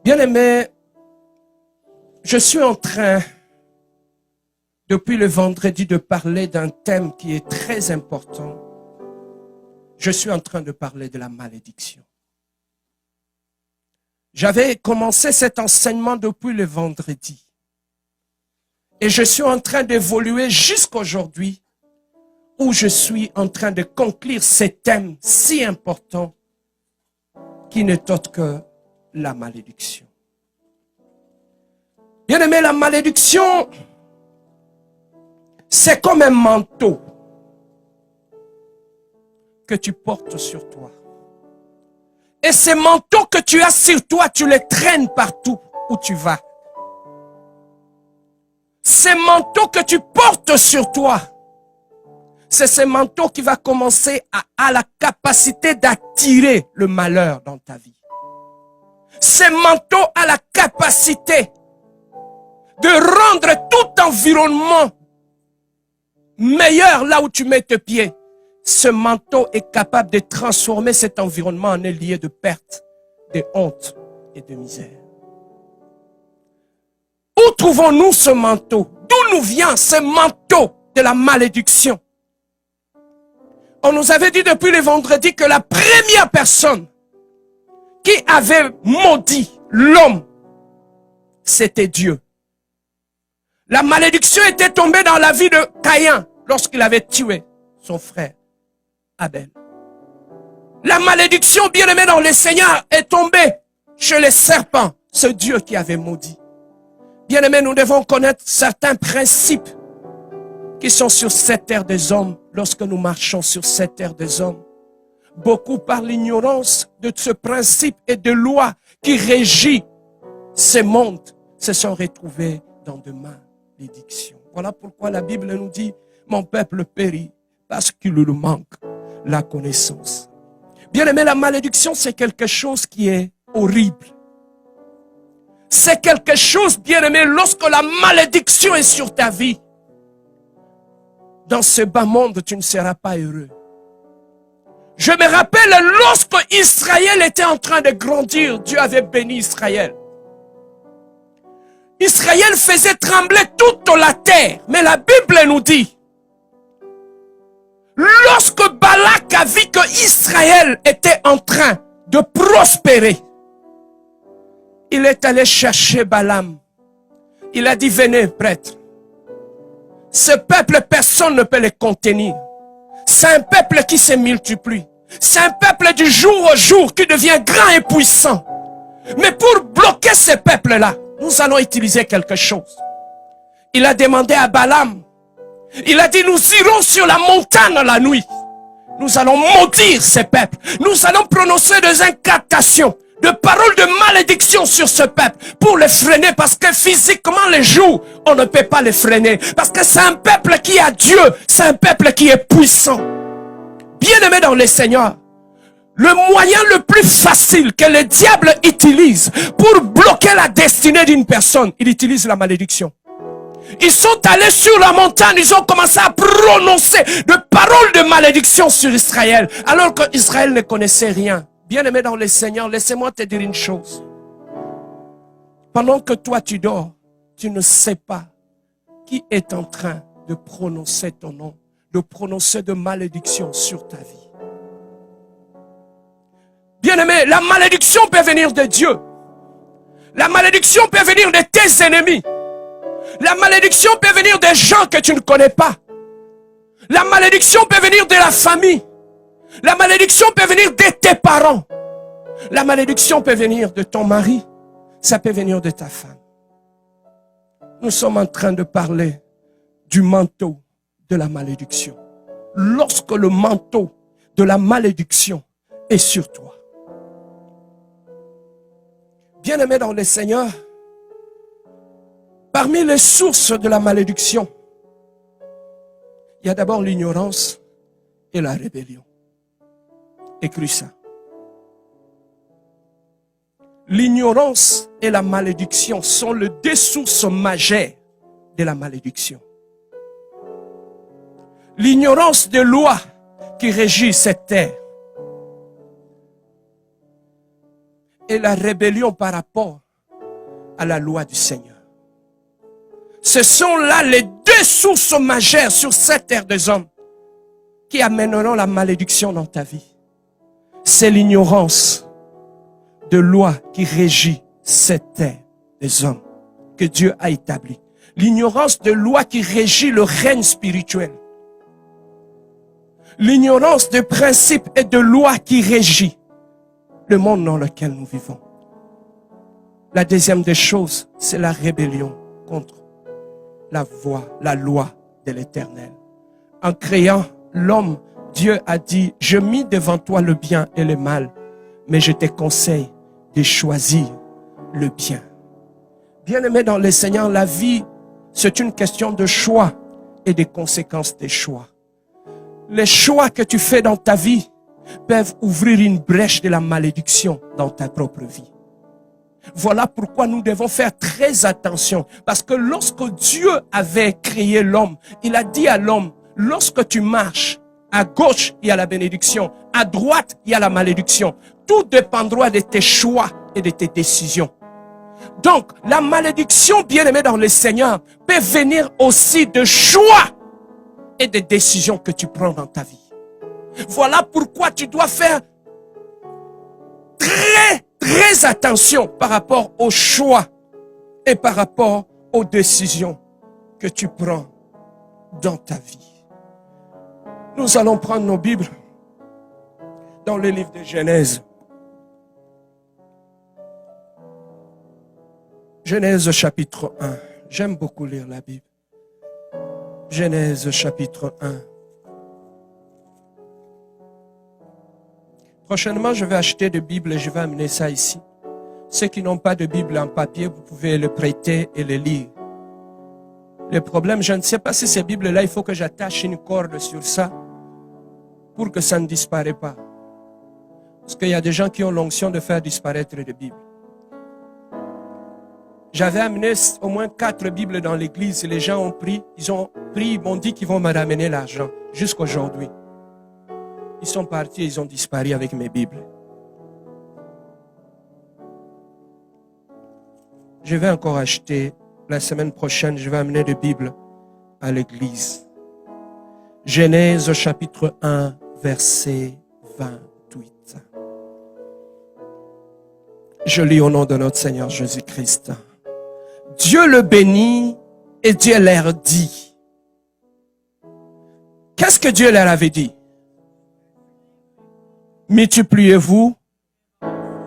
Bien-aimé, je suis en train, depuis le vendredi, de parler d'un thème qui est très important. Je suis en train de parler de la malédiction. J'avais commencé cet enseignement depuis le vendredi. Et je suis en train d'évoluer jusqu'aujourd'hui où je suis en train de conclure ce thème si important qui n'est autre que la malédiction. Bien-aimé, la malédiction, c'est comme un manteau que tu portes sur toi. Et ces manteaux que tu as sur toi, tu les traînes partout où tu vas. Ces manteaux que tu portes sur toi, c'est ce manteau qui va commencer à la capacité d'attirer le malheur dans ta vie. Ce manteau a la capacité de rendre tout environnement meilleur là où tu mets tes pieds. Ce manteau est capable de transformer cet environnement en un lieu de perte, de honte et de misère. Où trouvons-nous ce manteau? D'où nous vient ce manteau de la malédiction? On nous avait dit depuis le vendredi que la première personne qui avait maudit l'homme, c'était Dieu. La malédiction était tombée dans la vie de Caïn lorsqu'il avait tué son frère Abel. La malédiction, bien-aimée dans le Seigneur, est tombée chez les serpents, ce Dieu qui avait maudit. Bien-aimés, nous devons connaître certains principes qui sont sur cette terre des hommes lorsque nous marchons sur cette terre des hommes. Beaucoup, par l'ignorance de ce principe et de loi qui régit ce monde, se sont retrouvés dans de malédictions. Voilà pourquoi la Bible nous dit, mon peuple périt parce qu'il lui manque la connaissance. Bien-aimé, la malédiction, c'est quelque chose qui est horrible. C'est quelque chose, bien-aimé, lorsque la malédiction est sur ta vie. Dans ce bas monde, tu ne seras pas heureux. Je me rappelle lorsque Israël était en train de grandir, Dieu avait béni Israël. Israël faisait trembler toute la terre. Mais la Bible nous dit, lorsque Balak a vu que Israël était en train de prospérer, il est allé chercher Balaam. Il a dit, venez prêtre. Ce peuple, personne ne peut le contenir. C'est un peuple qui se multiplie. C'est un peuple du jour au jour qui devient grand et puissant. Mais pour bloquer ce peuple-là, nous allons utiliser quelque chose. Il a demandé à Balaam. Il a dit, nous irons sur la montagne la nuit. Nous allons maudire ce peuple. Nous allons prononcer des incantations, de paroles de malédiction sur ce peuple pour le freiner, parce que physiquement les jours, on ne peut pas les freiner. Parce que c'est un peuple qui a Dieu, c'est un peuple qui est puissant. Bien-aimé dans le Seigneur, le moyen le plus facile que le diable utilise pour bloquer la destinée d'une personne, il utilise la malédiction. Ils sont allés sur la montagne, ils ont commencé à prononcer des paroles de malédiction sur Israël, alors qu'Israël ne connaissait rien. Bien-aimé dans le Seigneur, laissez-moi te dire une chose. Pendant que toi tu dors, tu ne sais pas qui est en train de prononcer ton nom, de prononcer de malédiction sur ta vie. Bien-aimé, la malédiction peut venir de Dieu. La malédiction peut venir de tes ennemis. La malédiction peut venir des gens que tu ne connais pas. La malédiction peut venir de la famille. La malédiction peut venir de tes parents. La malédiction peut venir de ton mari. Ça peut venir de ta femme. Nous sommes en train de parler du manteau de la malédiction. Lorsque le manteau de la malédiction est sur toi. Bien-aimé dans le Seigneur, parmi les sources de la malédiction, il y a d'abord l'ignorance et la rébellion. Écris ça. L'ignorance et la malédiction sont les deux sources majeures de la malédiction. L'ignorance des lois qui régissent cette terre. et la rébellion par rapport à la loi du Seigneur. Ce sont là les deux sources majeures sur cette terre des hommes qui amèneront la malédiction dans ta vie. C'est l'ignorance de loi qui régit cette terre des hommes que Dieu a établie. L'ignorance de loi qui régit le règne spirituel. L'ignorance de principes et de lois qui régit le monde dans lequel nous vivons. La deuxième des choses, c'est la rébellion contre la voie, la loi de l'Éternel. En créant l'homme, Dieu a dit, je mis devant toi le bien et le mal, mais je te conseille de choisir le bien. Bien-aimé dans le Seigneur, la vie, c'est une question de choix et des conséquences des choix. Les choix que tu fais dans ta vie peuvent ouvrir une brèche de la malédiction dans ta propre vie. Voilà pourquoi nous devons faire très attention. Parce que lorsque Dieu avait créé l'homme, il a dit à l'homme, lorsque tu marches, à gauche, il y a la bénédiction. À droite, il y a la malédiction. Tout dépendra de tes choix et de tes décisions. Donc, la malédiction, bien-aimée dans le Seigneur, peut venir aussi de choix et de décisions que tu prends dans ta vie. Voilà pourquoi tu dois faire très attention par rapport aux choix et par rapport aux décisions que tu prends dans ta vie. Nous allons prendre nos Bibles dans le livre de Genèse. Genèse chapitre 1. J'aime beaucoup lire la Bible. Genèse chapitre 1. Prochainement, je vais acheter des Bibles et je vais amener ça ici. Ceux qui n'ont pas de Bible en papier, vous pouvez le prêter et le lire. Le problème, je ne sais pas si ces Bibles-là, il faut que j'attache une corde sur ça pour que ça ne disparaisse pas. Parce qu'il y a des gens qui ont l'onction de faire disparaître des Bibles. J'avais amené au moins 4 Bibles dans l'église et les gens ont pris, ils m'ont dit qu'ils vont me ramener l'argent jusqu'aujourd'hui. Ils sont partis et ils ont disparu avec mes Bibles. Je vais encore acheter, la semaine prochaine, je vais amener des Bibles à l'église. Genèse chapitre 1, verset 28. Je lis au nom de notre Seigneur Jésus-Christ. Dieu le bénit et Dieu leur dit. Qu'est-ce que Dieu leur avait dit? Multipliez-vous,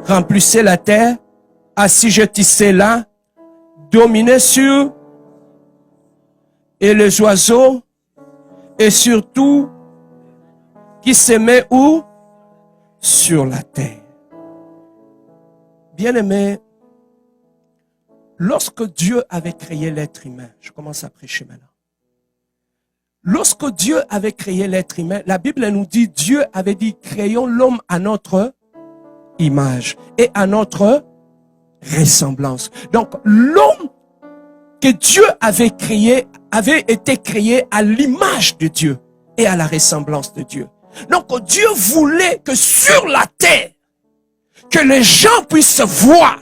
remplissez la terre, assujettissez là, dominez sur et les oiseaux et surtout qui se met où? Sur la terre. Bien-aimé, lorsque Dieu avait créé l'être humain, je commence à prêcher maintenant. Lorsque Dieu avait créé l'être humain, la Bible nous dit, Dieu avait dit, créons l'homme à notre image et à notre ressemblance. Donc, l'homme que Dieu avait créé, avait été créé à l'image de Dieu et à la ressemblance de Dieu. Donc, Dieu voulait que sur la terre, que les gens puissent voir,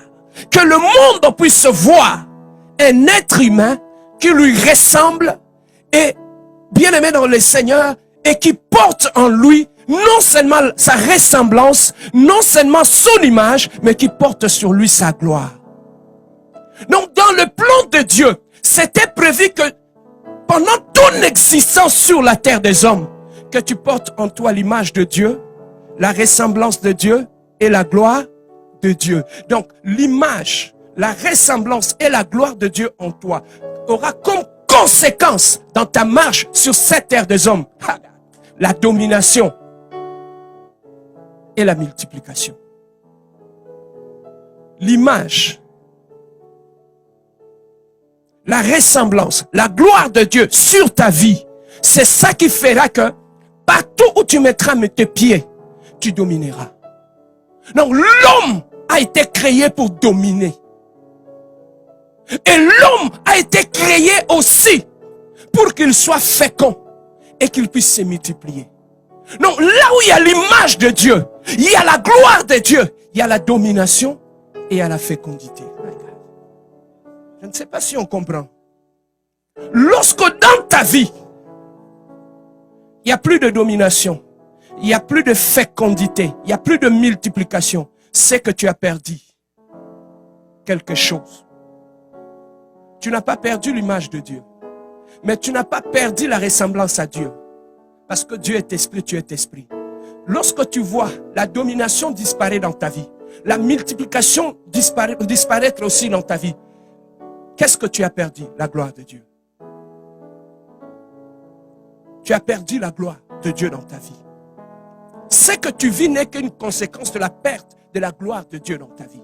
que le monde puisse voir un être humain qui lui ressemble et bien-aimé dans le Seigneur et qui porte en lui non seulement sa ressemblance, non seulement son image, mais qui porte sur lui sa gloire. Donc dans le plan de Dieu, c'était prévu que pendant ton existence sur la terre des hommes, que tu portes en toi l'image de Dieu, la ressemblance de Dieu et la gloire de Dieu. Donc l'image, la ressemblance et la gloire de Dieu en toi aura comme conséquence dans ta marche sur cette terre des hommes la domination et la multiplication. L'image, la ressemblance, la gloire de Dieu sur ta vie, c'est ça qui fera que partout où tu mettras tes pieds, tu domineras. Donc l'homme a été créé pour dominer. Et l'homme a été créé aussi pour qu'il soit fécond et qu'il puisse se multiplier. Donc là où il y a l'image de Dieu, il y a la gloire de Dieu, il y a la domination et à la fécondité. Je ne sais pas si on comprend. Lorsque dans ta vie, il n'y a plus de domination, il n'y a plus de fécondité, il n'y a plus de multiplication, c'est que tu as perdu quelque chose. Tu n'as pas perdu l'image de Dieu, mais tu n'as pas perdu la ressemblance à Dieu. Parce que Dieu est esprit, tu es esprit. Lorsque tu vois la domination disparaître dans ta vie, la multiplication disparaître aussi dans ta vie, qu'est-ce que tu as perdu? La gloire de Dieu. Tu as perdu la gloire de Dieu dans ta vie. Ce que tu vis n'est qu'une conséquence de la perte de la gloire de Dieu dans ta vie.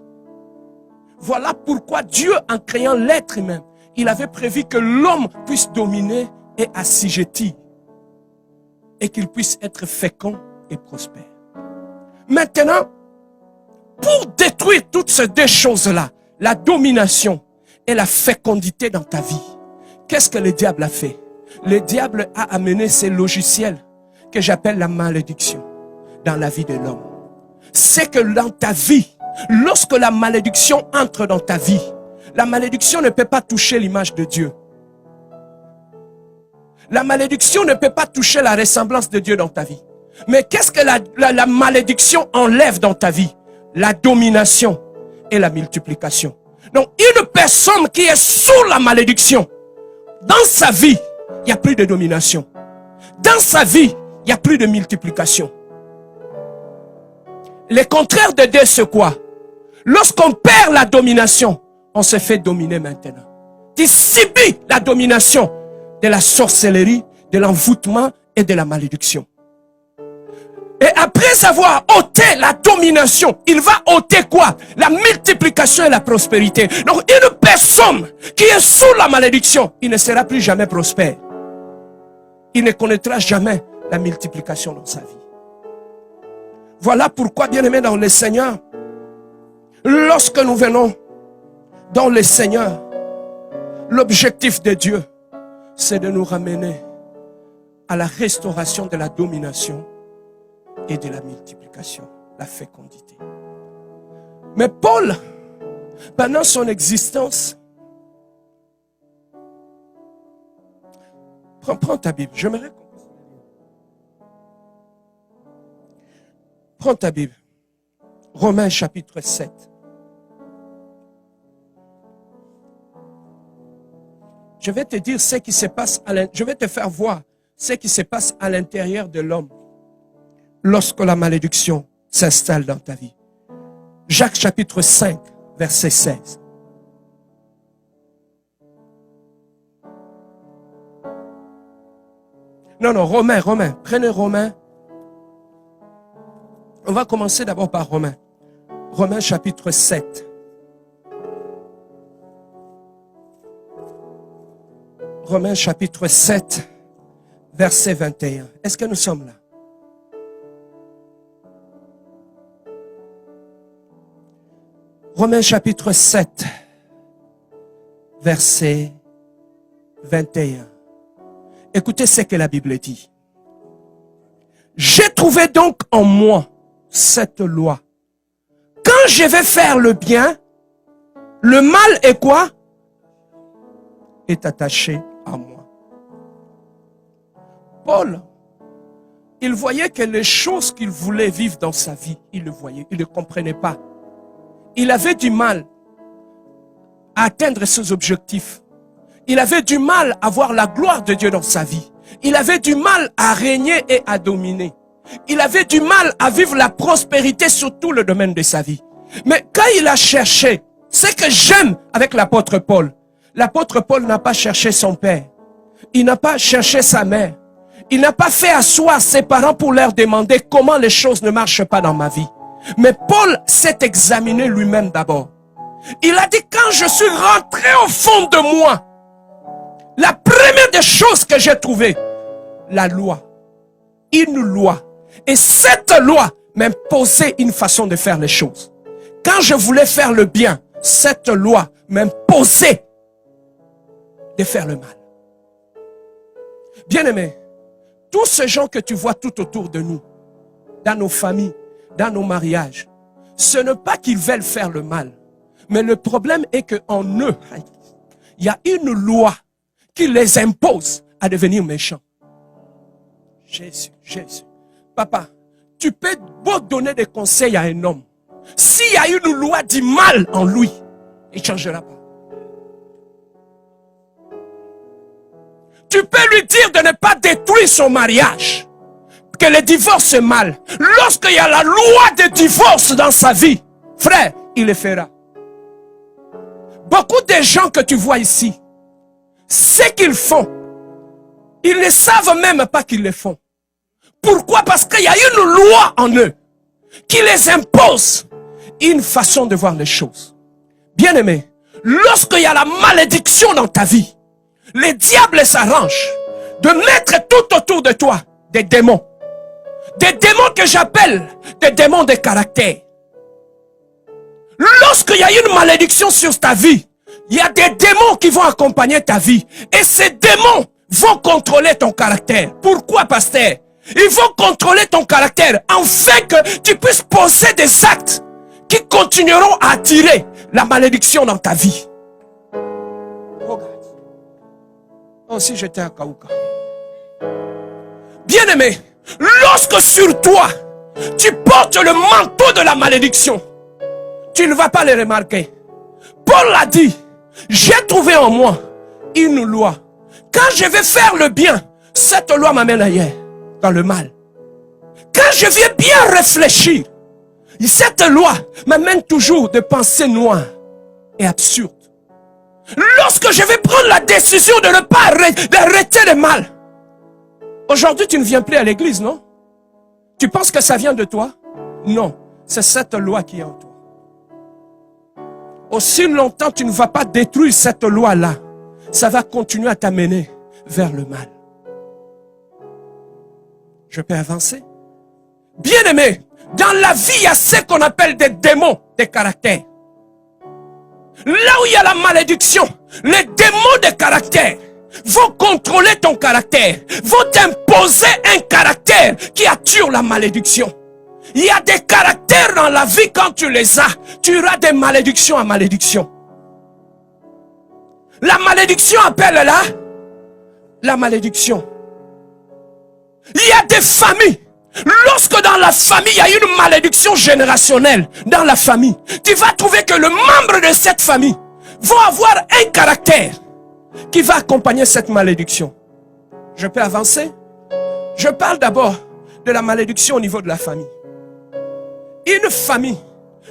Voilà pourquoi Dieu, en créant l'être humain, il avait prévu que l'homme puisse dominer et assujettir, et qu'il puisse être fécond et prospère. Maintenant, pour détruire toutes ces deux choses-là, la domination et la fécondité dans ta vie, qu'est-ce que le diable a fait? Le diable a amené ces logiciels que j'appelle la malédiction dans la vie de l'homme. C'est que dans ta vie, lorsque la malédiction entre dans ta vie, la malédiction ne peut pas toucher l'image de Dieu. La malédiction ne peut pas toucher la ressemblance de Dieu dans ta vie. Mais qu'est-ce que la malédiction enlève dans ta vie? La domination et la multiplication. Donc, une personne qui est sous la malédiction, dans sa vie, il n'y a plus de domination. Dans sa vie, il n'y a plus de multiplication. Le contraire de Dieu, c'est quoi? Lorsqu'on perd la domination, on se fait dominer maintenant. Tu subis la domination de la sorcellerie, de l'envoûtement et de la malédiction. Et après avoir ôté la domination, il va ôter quoi? La multiplication et la prospérité. Donc une personne qui est sous la malédiction, il ne sera plus jamais prospère. Il ne connaîtra jamais la multiplication dans sa vie. Voilà pourquoi, bien-aimés dans le Seigneur, lorsque nous venons dans le Seigneur, l'objectif de Dieu, c'est de nous ramener à la restauration de la domination et de la multiplication, la fécondité. Mais Paul, pendant son existence, prends ta Bible, j'aimerais qu'on... Prends ta Bible, Romains chapitre 7. Je vais te dire ce qui se passe je vais te faire voir ce qui se passe à l'intérieur de l'homme lorsque la malédiction s'installe dans ta vie. Jacques chapitre 5, verset 16. Non, Romains. Prenez Romains. On va commencer d'abord par Romains. Romains chapitre 7. Romains chapitre 7, verset 21. Est-ce que nous sommes là? Romains chapitre 7, verset 21. Écoutez ce que la Bible dit. J'ai trouvé donc en moi cette loi. Quand je vais faire le bien, le mal est quoi? Est attaché à moi. Paul, il voyait que les choses qu'il voulait vivre dans sa vie, il le voyait, il ne comprenait pas. Il avait du mal à atteindre ses objectifs. Il avait du mal à voir la gloire de Dieu dans sa vie. Il avait du mal à régner et à dominer. Il avait du mal à vivre la prospérité sur tout le domaine de sa vie. Mais quand il a cherché, ce que j'aime avec l'apôtre Paul n'a pas cherché son père. Il n'a pas cherché sa mère. Il n'a pas fait asseoir ses parents pour leur demander comment les choses ne marchent pas dans ma vie. Mais Paul s'est examiné lui-même d'abord. Il a dit, quand je suis rentré au fond de moi, la première des choses que j'ai trouvées, la loi. Une loi. Et cette loi m'imposait une façon de faire les choses. Quand je voulais faire le bien, cette loi m'imposait de faire le mal. Bien-aimés, tous ces gens que tu vois tout autour de nous, dans nos familles, dans nos mariages, ce n'est pas qu'ils veulent faire le mal, Mais le problème est qu'en eux, il y a une loi qui les impose à devenir méchants. Jésus, Jésus. Papa, tu peux beau donner des conseils à un homme. S'il y a une loi du mal en lui, il ne changera pas. Tu peux lui dire de ne pas détruire son mariage, que le divorce est mal. Lorsqu'il y a la loi de divorce dans sa vie, frère, il le fera. Beaucoup de gens que tu vois ici, ce qu'ils font, ils ne savent même pas qu'ils le font. Pourquoi? Parce qu'il y a une loi en eux qui les impose une façon de voir les choses. Bien-aimé, lorsqu'il y a la malédiction dans ta vie, le diable s'arrange de mettre tout autour de toi des démons. Des démons que j'appelle des démons de caractère. Lorsqu'il y a une malédiction sur ta vie, il y a des démons qui vont accompagner ta vie. Et ces démons vont contrôler ton caractère. Pourquoi, pasteur? Ils vont contrôler ton caractère afin que tu puisses poser des actes qui continueront à attirer la malédiction dans ta vie. Regarde. Oh, si j'étais à Kaouka. Bien-aimé, lorsque sur toi, tu portes le manteau de la malédiction, tu ne vas pas le remarquer. Paul l'a dit, j'ai trouvé en moi une loi. Quand je vais faire le bien, cette loi m'amène ailleurs, dans le mal. Quand je viens bien réfléchir, cette loi m'amène toujours de pensées noires et absurdes. Lorsque je vais prendre la décision de ne pas arrêter le mal, aujourd'hui tu ne viens plus à l'église, non? Tu penses que ça vient de toi? Non, c'est cette loi qui est en toi. Aussi longtemps tu ne vas pas détruire cette loi-là, ça va continuer à t'amener vers le mal. Je peux avancer? Bien-aimé, dans la vie, il y a ce qu'on appelle des démons de caractère. Là où il y a la malédiction, les démons de caractère vont contrôler ton caractère, vont t'imposer un caractère qui attire la malédiction. Il y a des caractères dans la vie, quand tu les as, tu auras des malédictions à malédiction. La malédiction appelle là la malédiction. Il y a des familles. Lorsque dans la famille, il y a une malédiction générationnelle dans la famille, tu vas trouver que le membre de cette famille va avoir un caractère qui va accompagner cette malédiction. Je peux avancer? Je parle d'abord de la malédiction au niveau de la famille. Une famille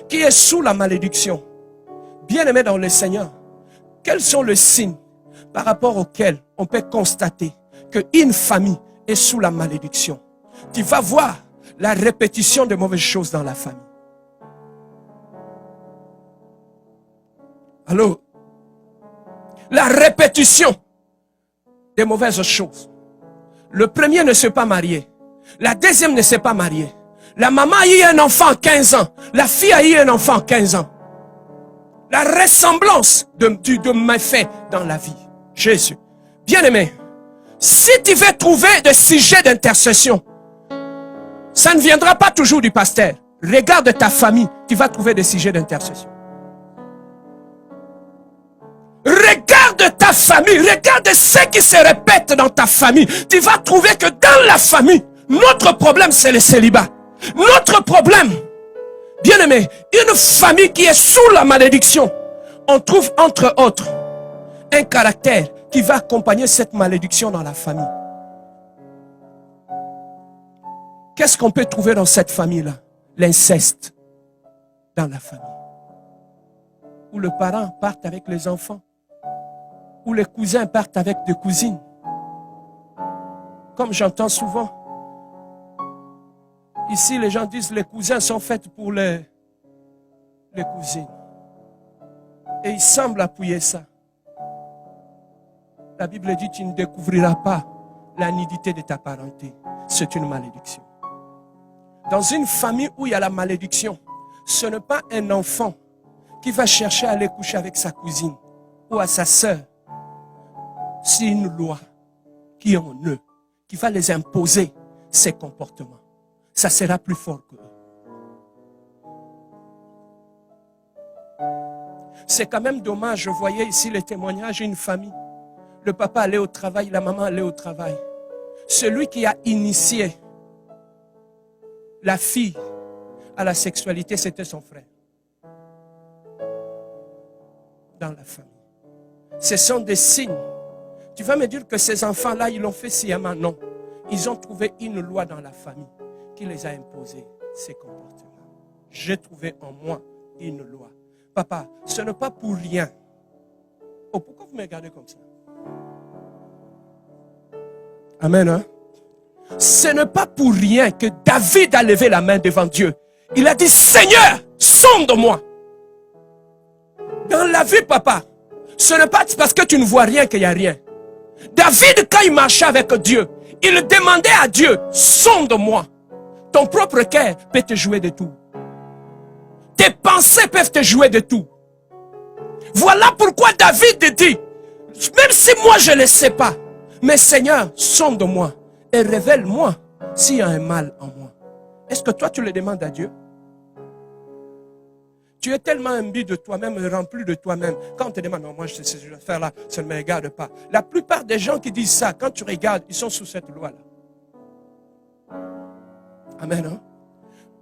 qui est sous la malédiction, bien aimé dans le Seigneur, quels sont les signes par rapport auxquels on peut constater qu'une famille est sous la malédiction? Tu vas voir la répétition de mauvaises choses dans la famille. Allô? La répétition des mauvaises choses. Le premier ne s'est pas marié. La deuxième ne s'est pas mariée. La maman a eu un enfant à 15 ans. La fille a eu un enfant à 15 ans. La ressemblance de méfaits dans la vie. Jésus. Bien-aimé, si tu veux trouver des sujets d'intercession, ça ne viendra pas toujours du pasteur. Regarde ta famille, tu vas trouver des sujets d'intercession. Regarde ta famille, regarde ce qui se répète dans ta famille. Tu vas trouver que dans la famille, notre problème c'est le célibat. Notre problème, bien aimé, une famille qui est sous la malédiction, on trouve entre autres un caractère qui va accompagner cette malédiction dans la famille. Qu'est-ce qu'on peut trouver dans cette famille-là? L'inceste dans la famille. Où le parent part avec les enfants. Où les cousins partent avec des cousines. Comme j'entends souvent, ici les gens disent les cousins sont faits pour les cousines. Et ils semblent appuyer ça. La Bible dit tu ne découvriras pas la nudité de ta parenté. C'est une malédiction. Dans une famille où il y a la malédiction, ce n'est pas un enfant qui va chercher à aller coucher avec sa cousine ou à sa sœur. C'est une loi qui est en eux, qui va les imposer ces comportements. Ça sera plus fort qu'eux. C'est quand même dommage, je voyais ici les témoignages d'une famille. Le papa allait au travail, la maman allait au travail. Celui qui a initié la fille à la sexualité, c'était son frère. Dans la famille. Ce sont des signes. Tu vas me dire que ces enfants-là, ils l'ont fait sciemment? Non. Ils ont trouvé une loi dans la famille qui les a imposé ces comportements. J'ai trouvé en moi une loi. Papa, ce n'est pas pour rien. Oh, pourquoi vous me regardez comme ça? Amen, hein? Ce n'est pas pour rien que David a levé la main devant Dieu. Il a dit, Seigneur, sonde-moi. Dans la vie, papa, ce n'est pas parce que tu ne vois rien qu'il n'y a rien. David, quand il marchait avec Dieu, il demandait à Dieu, sonde-moi. Ton propre cœur peut te jouer de tout. Tes pensées peuvent te jouer de tout. Voilà pourquoi David dit, même si moi je ne le sais pas, mais Seigneur, sonde-moi et révèle-moi s'il y a un mal en moi. Est-ce que toi tu le demandes à Dieu? Tu es tellement imbu de toi-même, rempli de toi-même. Quand on te demande, non, moi je sais ce que je vais faire là, ça ne me regarde pas. La plupart des gens qui disent ça, quand tu regardes, ils sont sous cette loi-là. Amen. Hein?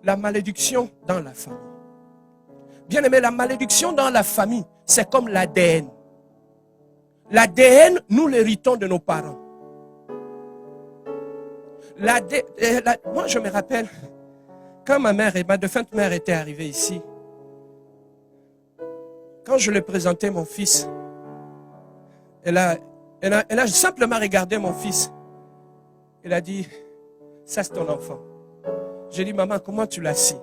La malédiction dans la famille. Bien aimé, la malédiction dans la famille, c'est comme l'ADN. L'ADN, nous l'héritons de nos parents. Moi, je me rappelle, quand ma défunte mère était arrivée ici, quand je lui ai présenté mon fils, elle a simplement regardé mon fils. Elle a dit, ça c'est ton enfant. J'ai dit, maman, comment tu l'as su?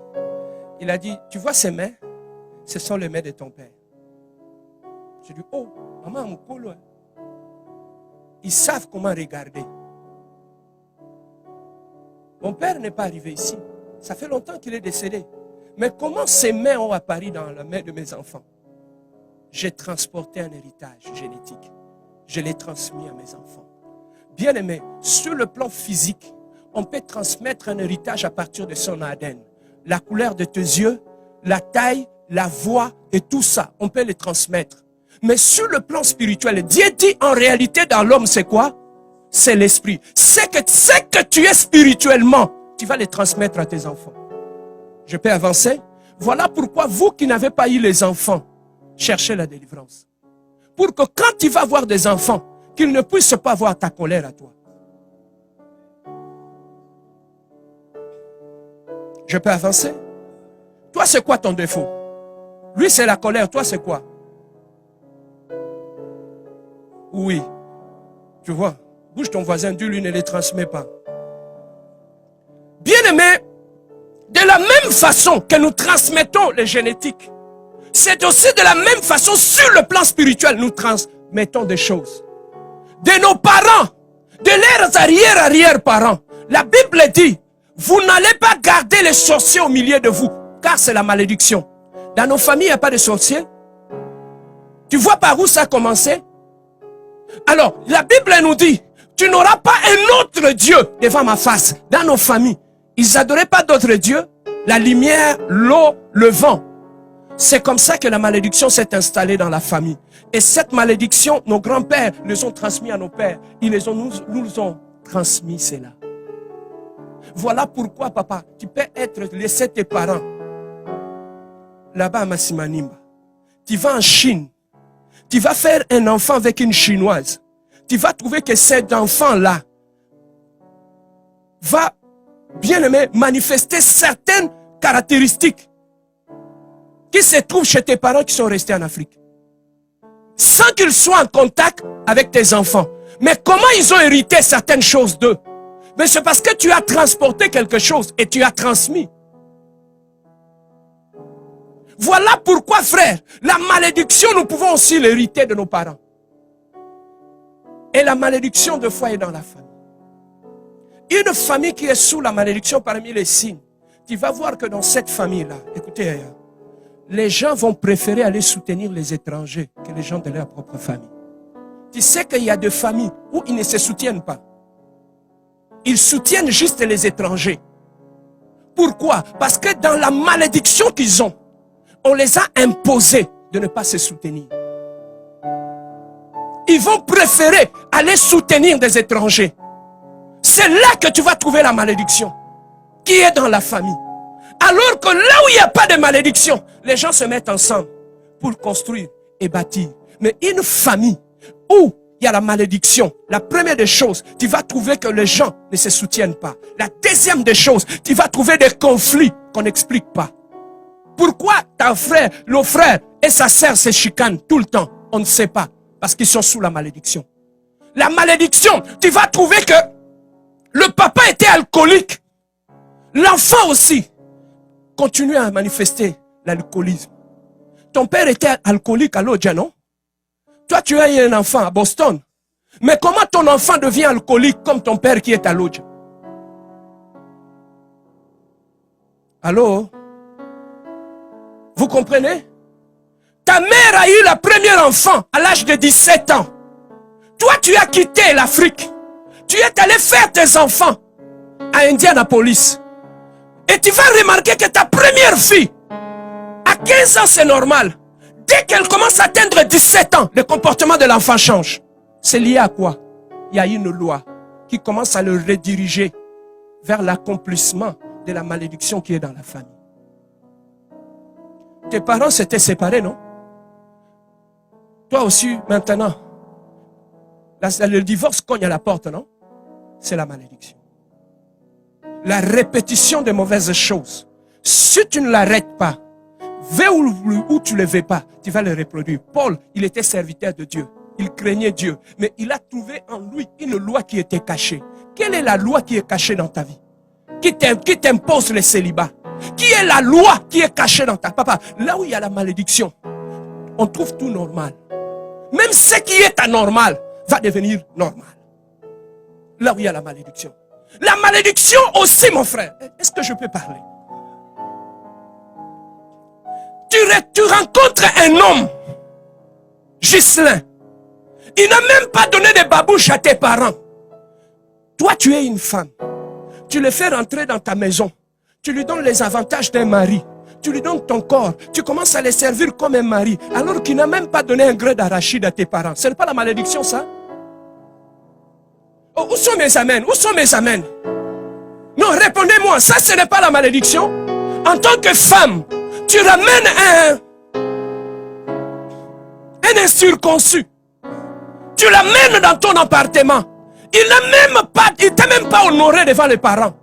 Il a dit, tu vois ces mains? Ce sont les mains de ton père. J'ai dit, oh, maman, mon colo. Ils savent comment regarder. Mon père n'est pas arrivé ici. Ça fait longtemps qu'il est décédé. Mais comment ces mains ont apparu dans la main de mes enfants? J'ai transporté un héritage génétique. Je l'ai transmis à mes enfants. Bien aimé, sur le plan physique, on peut transmettre un héritage à partir de son ADN. La couleur de tes yeux, la taille, la voix et tout ça, on peut les transmettre. Mais sur le plan spirituel, Dieu dit en réalité dans l'homme, c'est quoi? C'est l'esprit. C'est que tu es spirituellement, tu vas les transmettre à tes enfants. Je peux avancer? Voilà pourquoi vous qui n'avez pas eu les enfants, cherchez la délivrance. Pour que quand tu vas voir des enfants, qu'ils ne puissent pas voir ta colère à toi. Je peux avancer? Toi, c'est quoi ton défaut? Lui, c'est la colère. Toi, c'est quoi? Oui. Tu vois, bouge ton voisin, dis-lui, ne les transmets pas. Bien aimé, de la même façon que nous transmettons les génétiques, c'est aussi de la même façon sur le plan spirituel, nous transmettons des choses. De nos parents, de leurs arrière-arrière-parents. La Bible dit, vous n'allez pas garder les sorciers au milieu de vous, car c'est la malédiction. Dans nos familles, il n'y a pas de sorciers. Tu vois par où ça a commencé? Alors, la Bible nous dit, tu n'auras pas un autre Dieu devant ma face. Dans nos familles, ils n'adoraient pas d'autres dieux. La lumière, l'eau, le vent. C'est comme ça que la malédiction s'est installée dans la famille. Et cette malédiction, nos grands-pères les ont transmis à nos pères. Ils nous ont transmis cela. Voilà pourquoi, papa, tu peux laisser tes parents là-bas à Massimanimba. Tu vas en Chine. Tu vas faire un enfant avec une chinoise. Tu vas trouver que cet enfant-là va, bien aimé, manifester certaines caractéristiques qui se trouvent chez tes parents qui sont restés en Afrique. Sans qu'ils soient en contact avec tes enfants. Mais comment ils ont hérité certaines choses d'eux? Mais c'est parce que tu as transporté quelque chose et tu as transmis. Voilà pourquoi, frère, la malédiction, nous pouvons aussi l'hériter de nos parents. Et la malédiction de foi est dans la famille. Une famille qui est sous la malédiction parmi les signes, tu vas voir que dans cette famille-là, écoutez, les gens vont préférer aller soutenir les étrangers que les gens de leur propre famille. Tu sais qu'il y a des familles où ils ne se soutiennent pas. Ils soutiennent juste les étrangers. Pourquoi? Parce que dans la malédiction qu'ils ont, on les a imposés de ne pas se soutenir. Ils vont préférer aller soutenir des étrangers. C'est là que tu vas trouver la malédiction qui est dans la famille. Alors que là où il n'y a pas de malédiction, les gens se mettent ensemble pour construire et bâtir. Mais une famille où il y a la malédiction, la première des choses, tu vas trouver que les gens ne se soutiennent pas. La deuxième des choses, tu vas trouver des conflits qu'on n'explique pas. Pourquoi ton frère, le frère et sa sœur se chicanent tout le temps? On ne sait pas. Parce qu'ils sont sous la malédiction. La malédiction, tu vas trouver que le papa était alcoolique. L'enfant aussi continue à manifester l'alcoolisme. Ton père était alcoolique à Lodja, non? Toi, tu as eu un enfant à Boston. Mais comment ton enfant devient alcoolique comme ton père qui est à Lodja? Allô? Vous comprenez? Ta mère a eu la première enfant à l'âge de 17 ans. Toi, tu as quitté l'Afrique. Tu es allé faire tes enfants à Indianapolis. Et tu vas remarquer que ta première fille, à 15 ans, c'est normal. Dès qu'elle commence à atteindre 17 ans, le comportement de l'enfant change. C'est lié à quoi? Il y a une loi qui commence à le rediriger vers l'accomplissement de la malédiction qui est dans la famille. Tes parents s'étaient séparés, non? Toi aussi, maintenant, le divorce cogne à la porte, non? C'est la malédiction. La répétition de mauvaises choses. Si tu ne l'arrêtes pas, vais où tu ne le veux pas, tu vas le reproduire. Paul, il était serviteur de Dieu. Il craignait Dieu. Mais il a trouvé en lui une loi qui était cachée. Quelle est la loi qui est cachée dans ta vie? Qui t'impose le célibat? Qui est la loi qui est cachée dans ta... Papa, là où il y a la malédiction, on trouve tout normal. Même ce qui est anormal va devenir normal. Là où il y a la malédiction. La malédiction aussi, mon frère. Est-ce que je peux parler? Tu rencontres un homme, Ghislain. Il n'a même pas donné de babouche à tes parents. Toi, tu es une femme. Tu le fais rentrer dans ta maison. Tu lui donnes les avantages d'un mari. Tu lui donnes ton corps. Tu commences à le servir comme un mari. Alors qu'il n'a même pas donné un gré d'arachide à tes parents. Ce n'est pas la malédiction, ça? Oh, où sont mes amens? Où sont mes amens? Non, répondez-moi. Ça, ce n'est pas la malédiction. En tant que femme, tu ramènes un incirconcis. Tu l'amènes dans ton appartement. Il t'a même pas honoré devant les parents.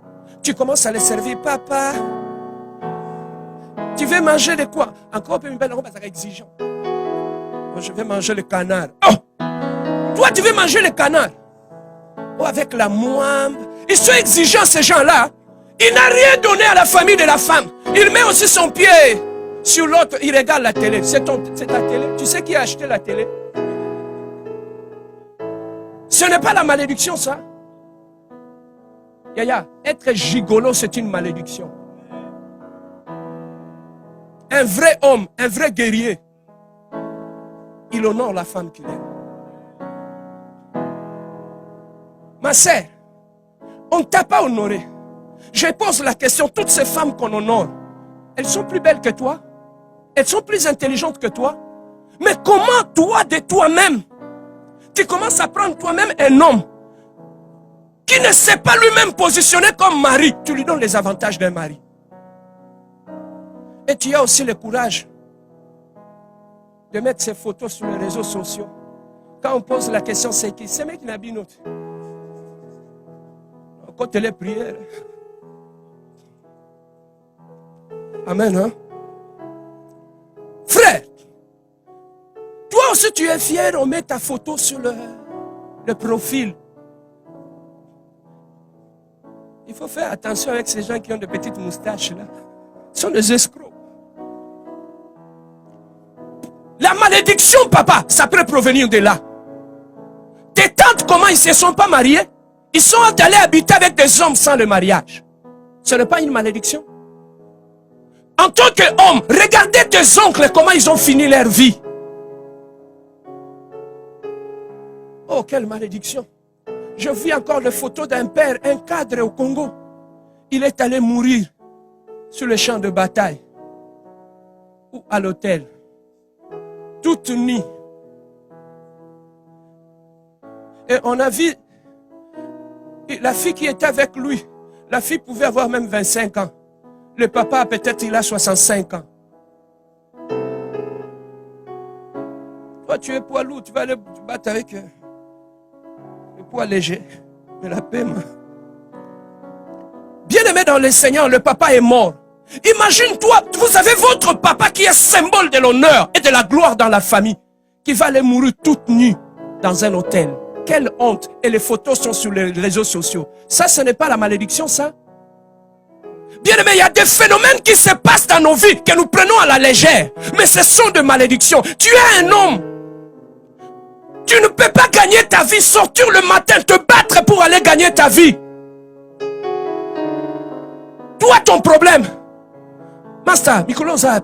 Tu commences à les servir. Papa, tu veux manger de quoi? Encore plus belle, c'est exigeant. Je vais manger le canard. Oh! Toi, tu veux manger le canard? Oh, avec la moimbe. Ils sont exigeants, ces gens-là. Il n'a rien donné à la famille de la femme. Il met aussi son pied sur l'autre. Il regarde la télé. C'est ta télé. Tu sais qui a acheté la télé? Ce n'est pas la malédiction, ça. Yaya, être gigolo, c'est une malédiction. Un vrai homme, un vrai guerrier, il honore la femme qu'il aime. Ma sœur, on ne t'a pas honoré. Je pose la question, toutes ces femmes qu'on honore, elles sont plus belles que toi? Elles sont plus intelligentes que toi? Mais comment toi, de toi-même, tu commences à prendre toi-même un homme qui ne sait pas lui-même positionner comme mari, tu lui donnes les avantages d'un mari. Et tu as aussi le courage de mettre ces photos sur les réseaux sociaux. Quand on pose la question, c'est qui? C'est mec qui n'a pas notre. Quand les prières. Amen, hein? Frère, toi aussi tu es fier, on met ta photo sur le profil. Il faut faire attention avec ces gens qui ont de petites moustaches là. Ils sont des escrocs. La malédiction, papa, ça peut provenir de là. Tes tantes, comment ils ne se sont pas mariés? Ils sont allés habiter avec des hommes sans le mariage. Ce n'est pas une malédiction? En tant qu'homme, regardez tes oncles, comment ils ont fini leur vie. Oh, quelle malédiction. Je vis encore les photos d'un père, un cadre au Congo. Il est allé mourir sur le champ de bataille ou à l'hôtel. toute nue. Et on a vu la fille qui était avec lui. La fille pouvait avoir même 25 ans. Le papa, peut-être, il a 65 ans. Toi, tu es poids lourd, tu vas aller te battre avec le poids léger. Mais la paix, bien-aimé dans le Seigneur, le papa est mort. Imagine-toi, vous avez votre papa qui est symbole de l'honneur et de la gloire dans la famille, qui va aller mourir toute nue dans un hôtel. Quelle honte! Et les photos sont sur les réseaux sociaux. Ça, ce n'est pas la malédiction, ça? Bien-aimé, il y a des phénomènes qui se passent dans nos vies que nous prenons à la légère. Mais ce sont des malédictions. Tu es un homme. Tu ne peux pas gagner ta vie, sortir le matin, te battre pour aller gagner ta vie. Toi, ton problème. Master, Mikoloza,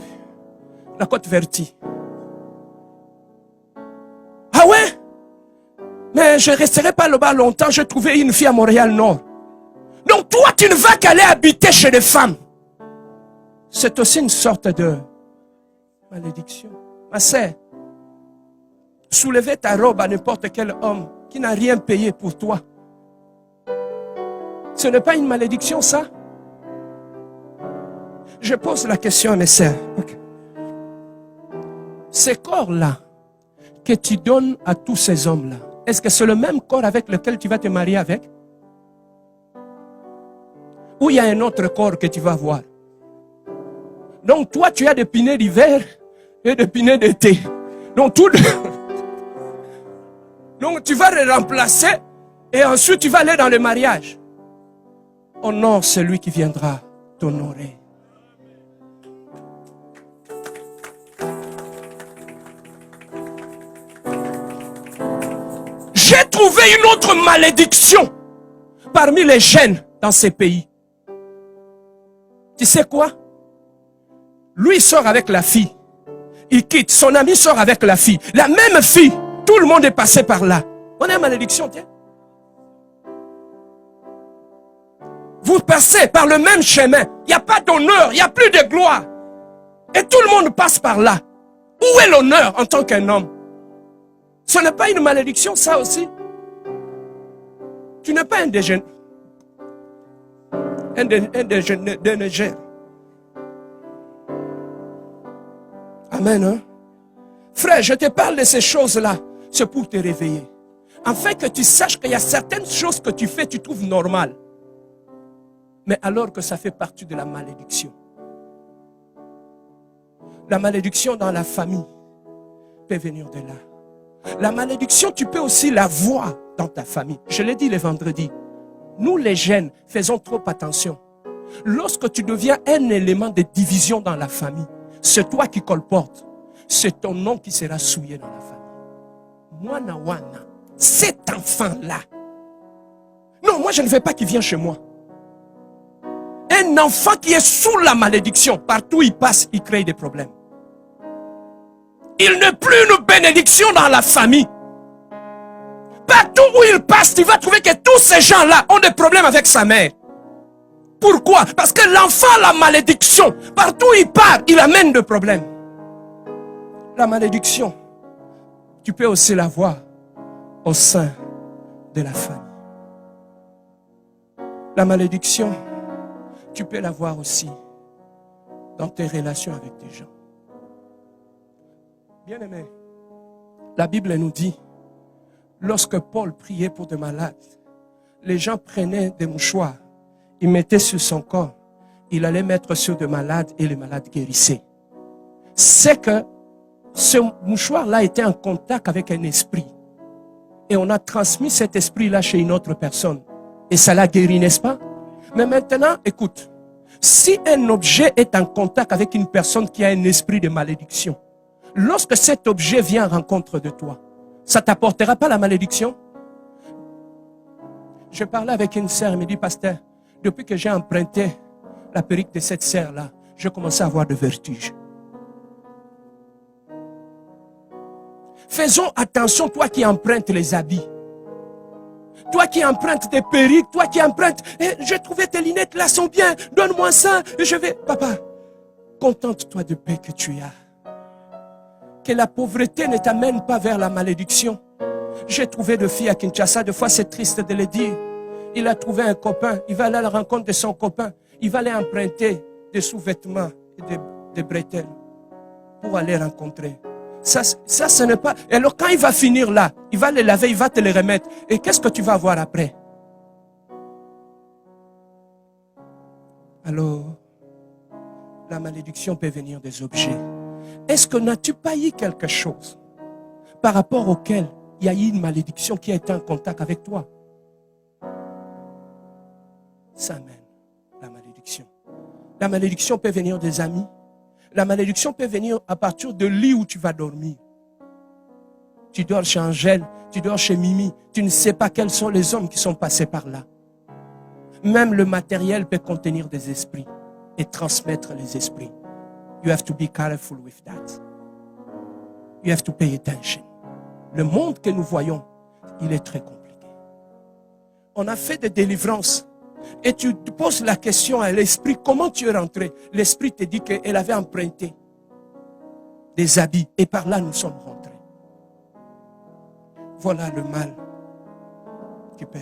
la côte vertie. Ah ouais? Mais je ne resterai pas là-bas longtemps, j'ai trouvé une fille à Montréal-Nord. Donc toi, tu ne vas qu'aller habiter chez les femmes. C'est aussi une sorte de malédiction. Ma sœur, soulevez ta robe à n'importe quel homme qui n'a rien payé pour toi. Ce n'est pas une malédiction, ça? Je pose la question à mes sœurs. Okay. Ces corps-là que tu donnes à tous ces hommes-là, est-ce que c'est le même corps avec lequel tu vas te marier avec? Ou il y a un autre corps que tu vas avoir? Donc toi, tu as des pinets d'hiver et des pinets d'été. Donc Donc tu vas les remplacer et ensuite tu vas aller dans le mariage. Honore celui qui viendra t'honorer. J'ai trouvé une autre malédiction parmi les jeunes dans ces pays. Tu sais quoi? Lui sort avec la fille. Il quitte. Son ami sort avec la fille. La même fille. Tout le monde est passé par là. On est en malédiction, tiens. Vous passez par le même chemin. Il n'y a pas d'honneur. Il n'y a plus de gloire. Et tout le monde passe par là. Où est l'honneur en tant qu'un homme? Ce n'est pas une malédiction, ça aussi. Tu n'es pas un dégénère. Un dégénère. Amen. Hein? Frère, je te parle de ces choses-là. C'est pour te réveiller. Afin que tu saches qu'il y a certaines choses que tu fais, tu trouves normales. Mais alors que ça fait partie de la malédiction. La malédiction dans la famille peut venir de là. La malédiction, tu peux aussi la voir dans ta famille. Je l'ai dit le vendredi. Nous les jeunes, faisons trop attention. Lorsque tu deviens un élément de division dans la famille, c'est toi qui colportes. C'est ton nom qui sera souillé dans la famille. Mwana wana, cet enfant-là. Non, moi je ne veux pas qu'il vienne chez moi. Un enfant qui est sous la malédiction, partout où il passe, il crée des problèmes. Il n'est plus une bénédiction dans la famille. Partout où il passe, tu vas trouver que tous ces gens-là ont des problèmes avec sa mère. Pourquoi? Parce que l'enfant a la malédiction. Partout où il part, il amène des problèmes. La malédiction, tu peux aussi la voir au sein de la famille. La malédiction, tu peux la voir aussi dans tes relations avec des gens. Bien-aimé, la Bible nous dit, lorsque Paul priait pour des malades, les gens prenaient des mouchoirs, ils mettaient sur son corps, il allait mettre sur des malades et les malades guérissaient. C'est que ce mouchoir-là était en contact avec un esprit. Et on a transmis cet esprit-là chez une autre personne. Et ça l'a guéri, n'est-ce pas? Mais maintenant, écoute, si un objet est en contact avec une personne qui a un esprit de malédiction, lorsque cet objet vient à rencontre de toi, ça ne t'apportera pas la malédiction? Je parlais avec une sœur, elle me dit, pasteur, depuis que j'ai emprunté la perruque de cette sœur-là, j'ai commencé à avoir des vertiges. Faisons attention, toi qui empruntes les habits. Toi qui empruntes des perruques, toi qui empruntes, j'ai trouvé tes lunettes là sont bien, donne-moi ça, et je vais. Papa, contente-toi de paix que tu as. Que la pauvreté ne t'amène pas vers la malédiction. J'ai trouvé de filles à Kinshasa, des fois c'est triste de le dire. Il a trouvé un copain, il va aller à la rencontre de son copain. Il va aller emprunter des sous-vêtements et des bretelles pour aller rencontrer. Ça, ce n'est pas... Et alors quand il va finir là, il va les laver, il va te les remettre. Et qu'est-ce que tu vas voir après? Alors, la malédiction peut venir des objets. Est-ce que n'as-tu pas eu quelque chose par rapport auquel il y a eu une malédiction qui a été en contact avec toi? Ça amène la malédiction. La malédiction peut venir des amis. La malédiction peut venir à partir de lit où tu vas dormir. Tu dors chez Angèle, tu dors chez Mimi. Tu ne sais pas quels sont les hommes qui sont passés par là. Même le matériel peut contenir des esprits et transmettre les esprits. You have to be careful with that. You have to pay attention. Le monde que nous voyons, il est très compliqué. On a fait des délivrances et tu te poses la question à l'esprit, comment tu es rentré? L'esprit te dit qu'elle avait emprunté des habits et par là nous sommes rentrés. Voilà le mal qui peut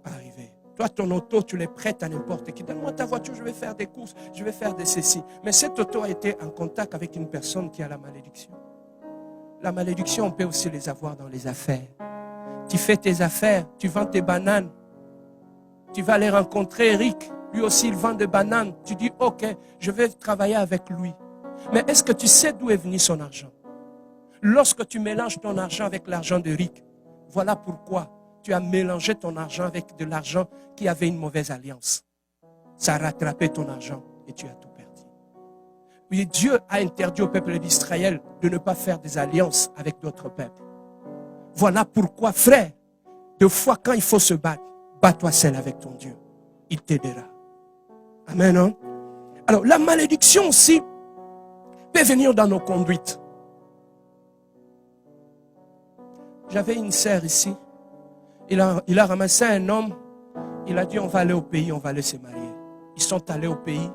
arriver. Toi, ton auto, tu l'es prête à n'importe qui. Donne-moi ta voiture, je vais faire des courses, je vais faire de ceci. Mais cette auto a été en contact avec une personne qui a la malédiction. La malédiction, on peut aussi les avoir dans les affaires. Tu fais tes affaires, tu vends tes bananes. Tu vas aller rencontrer Eric, lui aussi il vend des bananes. Tu dis, ok, je vais travailler avec lui. Mais est-ce que tu sais d'où est venu son argent? Lorsque tu mélanges ton argent avec l'argent d'Eric, voilà pourquoi tu as mélangé ton argent avec de l'argent qui avait une mauvaise alliance. Ça a rattrapé ton argent et tu as tout perdu. Oui, Dieu a interdit au peuple d'Israël de ne pas faire des alliances avec d'autres peuples. Voilà pourquoi, frère, deux fois quand il faut se battre, bats-toi seul avec ton Dieu. Il t'aidera. Amen. Hein? Alors, la malédiction aussi peut venir dans nos conduites. J'avais une sœur ici. Il a ramassé un homme. Il a dit, on va aller au pays, on va aller se marier. Ils sont allés au pays.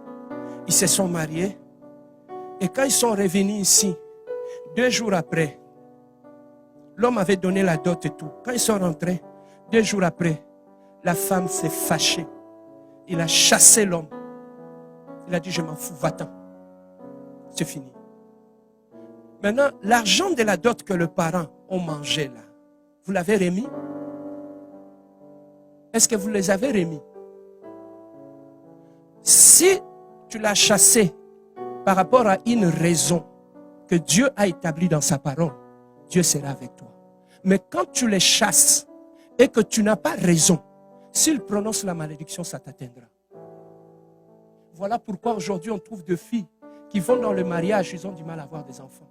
Ils se sont mariés. Et quand ils sont revenus ici, 2 jours après, l'homme avait donné la dot et tout. Quand ils sont rentrés, 2 jours après, la femme s'est fâchée. Il a chassé l'homme. Il a dit, je m'en fous, va-t'en. C'est fini. Maintenant, l'argent de la dot que les parents ont mangé là, vous l'avez remis? Est-ce que vous les avez remis? Si tu l'as chassé par rapport à une raison que Dieu a établie dans sa parole, Dieu sera avec toi. Mais quand tu les chasses et que tu n'as pas raison, s'il prononce la malédiction, ça t'atteindra. Voilà pourquoi aujourd'hui on trouve des filles qui vont dans le mariage, ils ont du mal à avoir des enfants.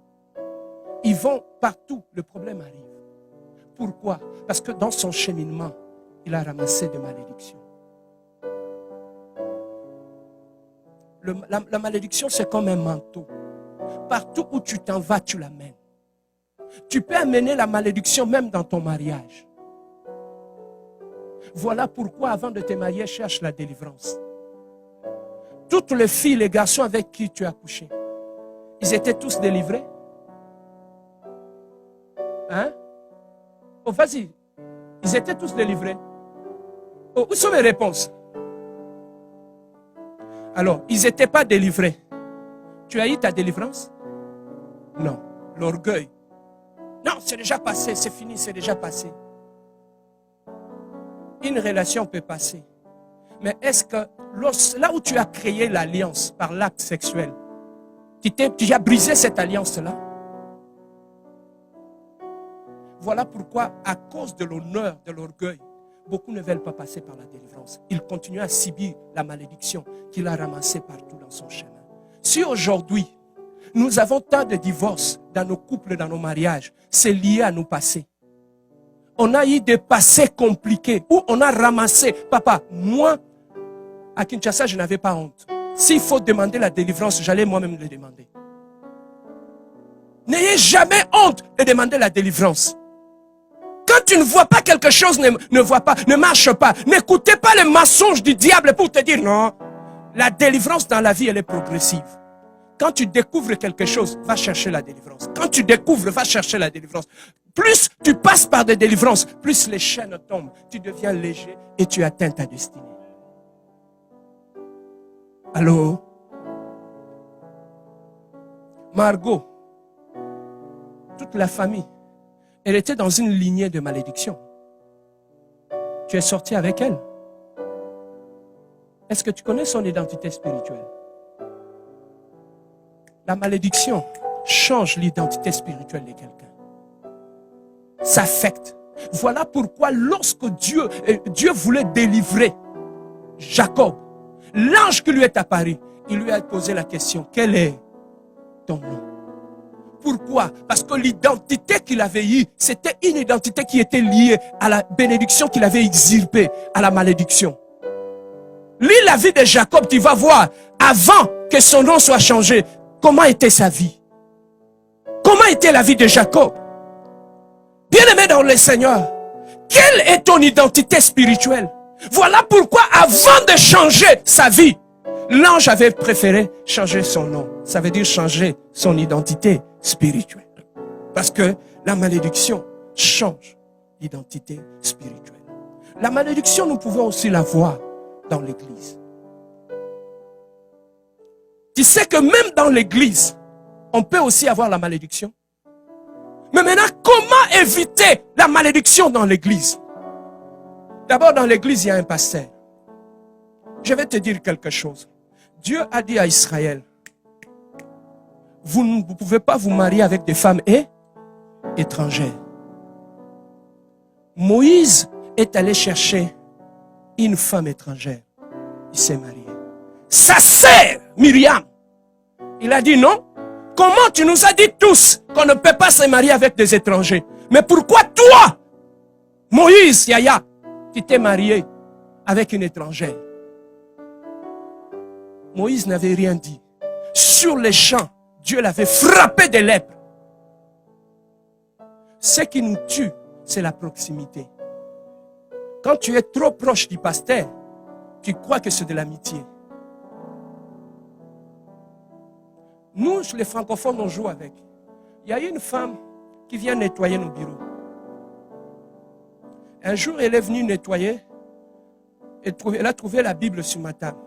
Ils vont partout, le problème arrive. Pourquoi? Parce que dans son cheminement, il a ramassé des malédictions. La malédiction, c'est comme un manteau. Partout où tu t'en vas, tu l'amènes. Tu peux amener la malédiction même dans ton mariage. Voilà pourquoi avant de te marier, cherche la délivrance. Toutes les filles, les garçons avec qui tu as couché, ils étaient tous délivrés? Hein? Oh, vas-y. Ils étaient tous délivrés. Oh, où sont mes réponses? Alors, ils n'étaient pas délivrés. Tu as eu ta délivrance? Non. L'orgueil. Non, c'est déjà passé, c'est fini, c'est déjà passé. Une relation peut passer. Mais est-ce que là où tu as créé l'alliance par l'acte sexuel, tu as brisé cette alliance-là? Voilà pourquoi, à cause de l'honneur, de l'orgueil, beaucoup ne veulent pas passer par la délivrance. Ils continuent à subir la malédiction qu'il a ramassée partout dans son chemin. Si aujourd'hui, nous avons tant de divorces dans nos couples, dans nos mariages, c'est lié à nos passés. On a eu des passés compliqués où on a ramassé. Papa, moi, à Kinshasa, je n'avais pas honte. S'il faut demander la délivrance, j'allais moi-même le demander. N'ayez jamais honte de demander la délivrance. Quand tu ne vois pas quelque chose, ne marche pas. N'écoutez pas les mensonges du diable pour te dire non. La délivrance dans la vie, elle est progressive. Quand tu découvres quelque chose, va chercher la délivrance. Quand tu découvres, va chercher la délivrance. Plus tu passes par des délivrances, plus les chaînes tombent. Tu deviens léger et tu atteins ta destinée. Allô? Margot, toute la famille, elle était dans une lignée de malédiction. Tu es sorti avec elle. Est-ce que tu connais son identité spirituelle? La malédiction change l'identité spirituelle de quelqu'un. Ça affecte. Voilà pourquoi lorsque Dieu voulait délivrer Jacob, l'ange qui lui est apparu, il lui a posé la question, quel est ton nom? Pourquoi? Parce que l'identité qu'il avait eue, c'était une identité qui était liée à la bénédiction qu'il avait usurpée, à la malédiction. Lis la vie de Jacob, tu vas voir, avant que son nom soit changé, comment était sa vie? Comment était la vie de Jacob? Bien-aimé dans le Seigneur, quelle est ton identité spirituelle? Voilà pourquoi avant de changer sa vie, l'ange avait préféré changer son nom. Ça veut dire changer son identité spirituelle. Parce que la malédiction change l'identité spirituelle. La malédiction, nous pouvons aussi la voir dans l'église. Tu sais que même dans l'église, on peut aussi avoir la malédiction. Mais maintenant, comment éviter la malédiction dans l'église? D'abord, dans l'église, il y a un pasteur. Je vais te dire quelque chose. Dieu a dit à Israël, vous ne pouvez pas vous marier avec des femmes étrangères. Moïse est allé chercher une femme étrangère. Il s'est marié. Sa sœur, Myriam, il a dit non. Comment tu nous as dit tous qu'on ne peut pas se marier avec des étrangers? Mais pourquoi toi, Moïse, Yahya, tu t'es marié avec une étrangère? Moïse n'avait rien dit. Sur les champs, Dieu l'avait frappé de lèpre. Ce qui nous tue, c'est la proximité. Quand tu es trop proche du pasteur, tu crois que c'est de l'amitié. Nous, les francophones, on joue avec. Il y a une femme qui vient nettoyer nos bureaux. Un jour, elle est venue nettoyer. Elle a trouvé la Bible sur ma table.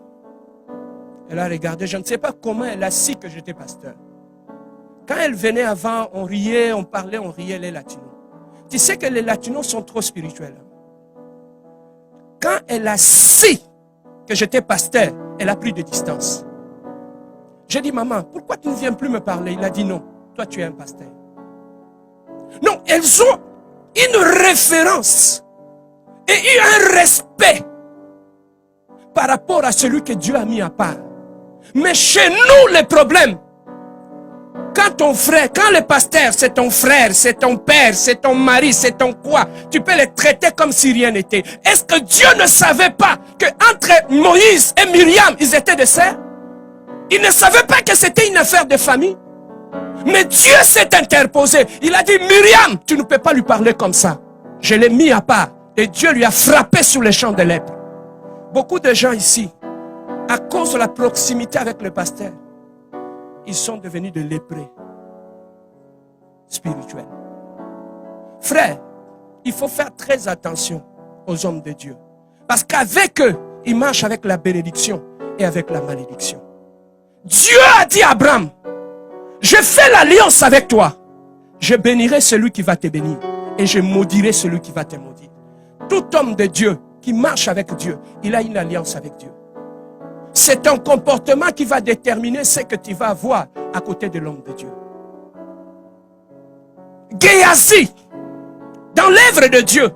Elle a regardé. Je ne sais pas comment elle a su que j'étais pasteur. Quand elle venait avant, on riait, on parlait, on riait les latinos. Tu sais que les latinos sont trop spirituels. Quand elle a su que j'étais pasteur, elle a pris de distance. J'ai dit, maman, pourquoi tu ne viens plus me parler? Il a dit, non, toi tu es un pasteur. Non, elles ont une référence et un respect par rapport à celui que Dieu a mis à part. Mais chez nous, les problèmes, quand ton frère, quand le pasteur, c'est ton frère, c'est ton père, c'est ton mari, c'est ton quoi, tu peux les traiter comme si rien n'était. Est-ce que Dieu ne savait pas que entre Moïse et Myriam, ils étaient des sœurs? Il ne savait pas que c'était une affaire de famille. Mais Dieu s'est interposé. Il a dit, Myriam, tu ne peux pas lui parler comme ça. Je l'ai mis à part. Et Dieu lui a frappé sur les champs de lèpre. Beaucoup de gens ici, à cause de la proximité avec le pasteur, ils sont devenus des lépreux spirituels. Frère, il faut faire très attention aux hommes de Dieu. Parce qu'avec eux, ils marchent avec la bénédiction et avec la malédiction. Dieu a dit à Abraham, je fais l'alliance avec toi. Je bénirai celui qui va te bénir et je maudirai celui qui va te maudire. Tout homme de Dieu qui marche avec Dieu, il a une alliance avec Dieu. C'est ton comportement qui va déterminer ce que tu vas avoir à côté de l'homme de Dieu. Géasi, dans l'œuvre de Dieu,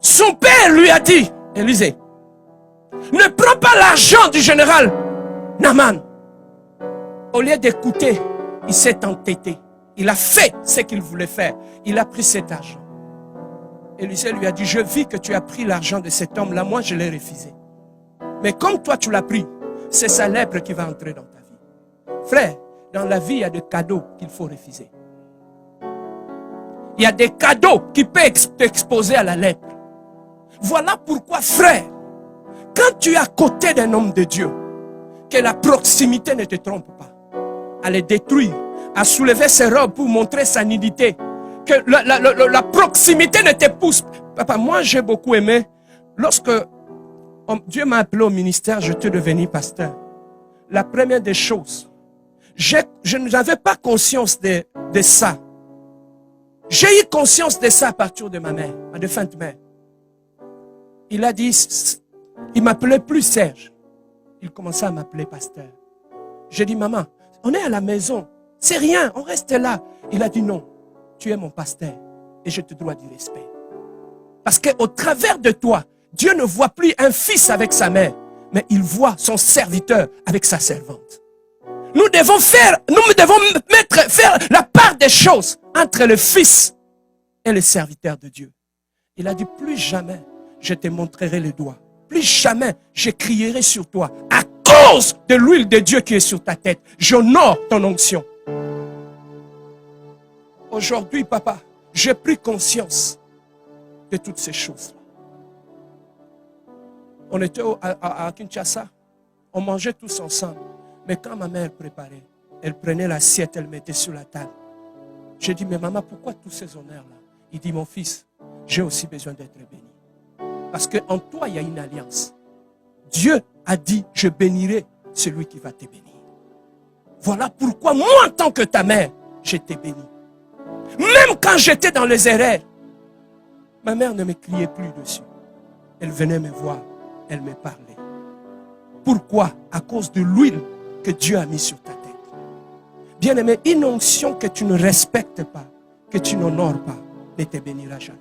son père lui a dit, Élisée, ne prends pas l'argent du général Naaman. Au lieu d'écouter, il s'est entêté. Il a fait ce qu'il voulait faire. Il a pris cet argent. Élisée lui a dit, je vis que tu as pris l'argent de cet homme-là, moi je l'ai refusé. Mais comme toi tu l'as pris, c'est sa lèpre qui va entrer dans ta vie. Frère, dans la vie, il y a des cadeaux qu'il faut refuser. Il y a des cadeaux qui peuvent t'exposer à la lèpre. Voilà pourquoi, frère, quand tu es à côté d'un homme de Dieu, Que la proximité ne te trompe pas. À les détruire, à soulever ses robes pour montrer sa nudité. Que la proximité ne te pousse. Papa, moi j'ai beaucoup aimé. Lorsque Dieu m'a appelé au ministère, je suis devenu pasteur. La première des choses, je n'avais pas conscience de ça. J'ai eu conscience de ça à partir de ma mère, ma défunte mère. Il a dit, il m'appelait plus Serge. Il commençait à m'appeler pasteur. J'ai dit, maman, on est à la maison. C'est rien, on reste là. Il a dit, non, tu es mon pasteur et je te dois du respect. Parce qu'au travers de toi, Dieu ne voit plus un fils avec sa mère, mais il voit son serviteur avec sa servante. Nous devons faire la part des choses entre le fils et le serviteur de Dieu. Il a dit, plus jamais je te montrerai les doigts. Plus jamais je crierai sur toi. À cause de l'huile de Dieu qui est sur ta tête, j'honore ton onction. Aujourd'hui, papa, j'ai pris conscience de toutes ces choses. On était à Kinshasa, on mangeait tous ensemble. Mais quand ma mère préparait, elle prenait l'assiette, elle mettait sur la table. J'ai dit, mais maman, pourquoi tous ces honneurs-là? Il dit, mon fils, j'ai aussi besoin d'être béni. Parce qu'en toi, il y a une alliance. Dieu a dit, je bénirai celui qui va te bénir. Voilà pourquoi moi, en tant que ta mère, je t'ai béni. Même quand j'étais dans les erreurs, ma mère ne me criait plus dessus. Elle venait me voir, elle me parlait. Pourquoi? À cause de l'huile que Dieu a mis sur ta tête. Bien-aimé, une onction que tu ne respectes pas, que tu n'honores pas, ne te bénira jamais.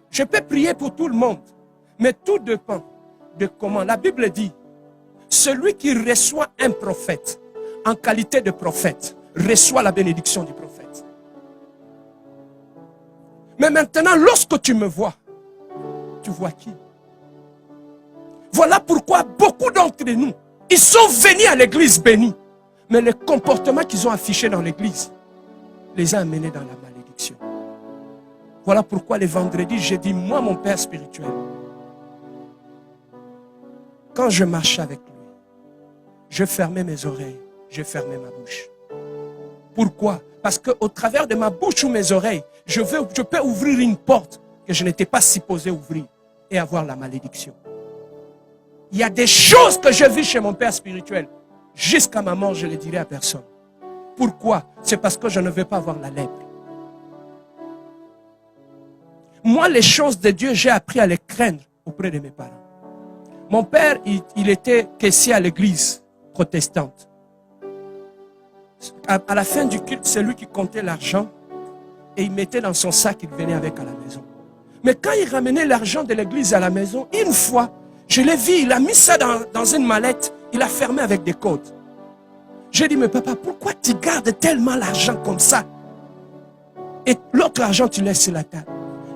Je peux prier pour tout le monde, mais tout dépend de comment. La Bible dit, celui qui reçoit un prophète en qualité de prophète, reçoit la bénédiction du prophète. Mais maintenant, lorsque tu me vois, tu vois qui? Voilà pourquoi beaucoup d'entre nous, ils sont venus à l'église bénie. Mais le comportement qu'ils ont affiché dans l'église les a amenés dans la malédiction. Voilà pourquoi les vendredis, j'ai dit, moi, mon père spirituel, quand je marchais avec lui, je fermais mes oreilles, je fermais ma bouche. Pourquoi? Parce qu'au travers de ma bouche ou mes oreilles, je peux ouvrir une porte que je n'étais pas supposé ouvrir et avoir la malédiction. Il y a des choses que je vis chez mon père spirituel. Jusqu'à ma mort, je ne le dirai à personne. Pourquoi? C'est parce que je ne veux pas avoir la lèpre. Moi, les choses de Dieu, j'ai appris à les craindre auprès de mes parents. Mon père, il était caissier à l'église protestante. À la fin du culte, c'est lui qui comptait l'argent et il mettait dans son sac, il venait avec à la maison. Mais quand il ramenait l'argent de l'église à la maison, une fois, je l'ai vu, il a mis ça dans une mallette, il a fermé avec des codes. J'ai dit, mais papa, pourquoi tu gardes tellement l'argent comme ça? Et l'autre argent, tu laisses sur la table.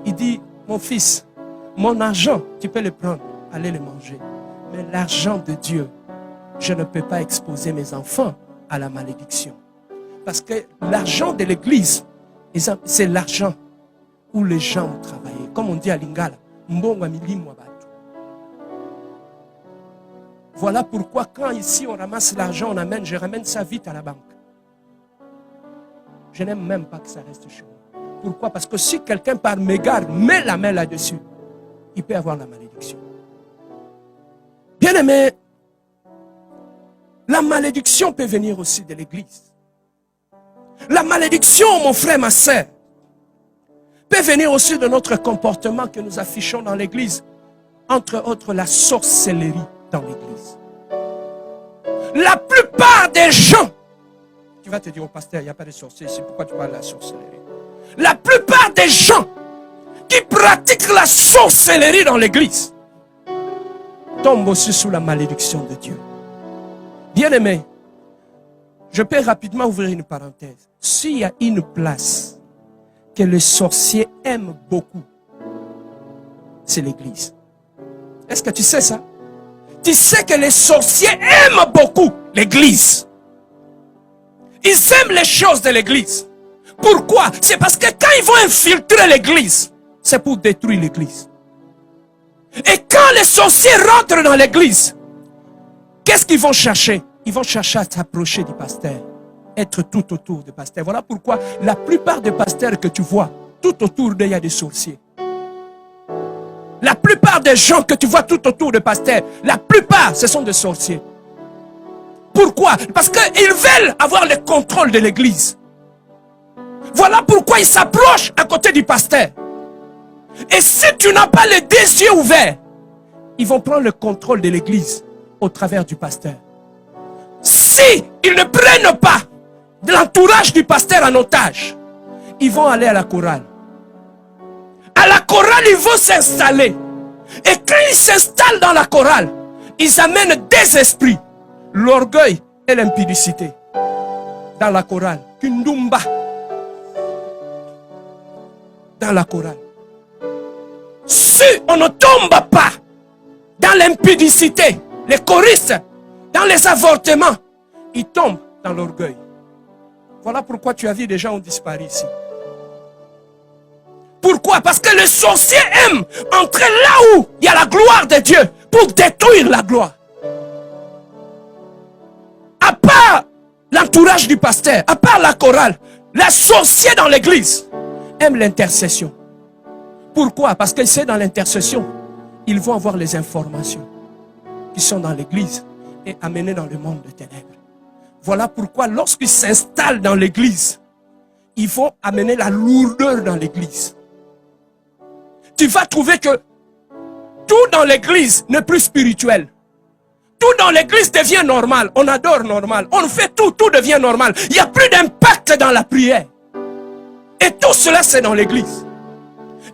Il dit, mon fils, mon argent, tu peux le prendre, aller le manger. Mais l'argent de Dieu, je ne peux pas exposer mes enfants à la malédiction. Parce que l'argent de l'église, c'est l'argent où les gens ont travaillé. Comme on dit à Lingala, voilà pourquoi quand ici on ramasse l'argent, je ramène ça vite à la banque. Je n'aime même pas que ça reste chez moi. Pourquoi? Parce que si quelqu'un par mégarde met la main là-dessus, il peut avoir la malédiction. Bien aimé, la malédiction peut venir aussi de l'église. La malédiction, mon frère, ma soeur, peut venir aussi de notre comportement que nous affichons dans l'église. Entre autres, la sorcellerie dans l'église. La plupart des gens, tu vas te dire au pasteur, il n'y a pas de sorcellerie, c'est pourquoi tu parles de la sorcellerie. La plupart des gens qui pratiquent la sorcellerie dans l'église tombent aussi sous la malédiction de Dieu. Bien-aimé, je peux rapidement ouvrir une parenthèse. S'il y a une place que les sorciers aiment beaucoup, c'est l'église. Est-ce que tu sais ça? Tu sais que les sorciers aiment beaucoup l'église. Ils aiment les choses de l'église. Pourquoi? C'est parce que quand ils vont infiltrer l'église, c'est pour détruire l'église. Et quand les sorciers rentrent dans l'église, qu'est-ce qu'ils vont chercher? Ils vont chercher à s'approcher du pasteur, être tout autour du pasteur. Voilà pourquoi la plupart des pasteurs que tu vois, tout autour d'eux, il y a des sorciers. La plupart des gens que tu vois tout autour du pasteur, la plupart, ce sont des sorciers. Pourquoi? Parce qu'ils veulent avoir le contrôle de l'église. Voilà pourquoi ils s'approchent à côté du pasteur. Et si tu n'as pas les deux yeux ouverts, ils vont prendre le contrôle de l'église au travers du pasteur. Si ils ne prennent pas de l'entourage du pasteur en otage, ils vont aller à la chorale. À la chorale, ils vont s'installer. Et quand ils s'installent dans la chorale, ils amènent des esprits, l'orgueil et l'impudicité. Dans la chorale, Kundumba. Dans la chorale. Si on ne tombe pas dans l'impudicité, les choristes, dans les avortements, ils tombent dans l'orgueil. Voilà pourquoi tu as vu des gens ont disparu ici. Pourquoi? Parce que les sorciers aiment entrer là où il y a la gloire de Dieu pour détruire la gloire. À part l'entourage du pasteur, à part la chorale, les sorciers dans l'église aiment l'intercession. Pourquoi? Parce que c'est dans l'intercession, ils vont avoir les informations qui sont dans l'église et amenées dans le monde des ténèbres. Voilà pourquoi lorsqu'ils s'installent dans l'église, ils vont amener la lourdeur dans l'église. Tu vas trouver que tout dans l'église n'est plus spirituel. Tout dans l'église devient normal. On adore normal. On fait tout, tout devient normal. Il n'y a plus d'impact dans la prière. Et tout cela, c'est dans l'église.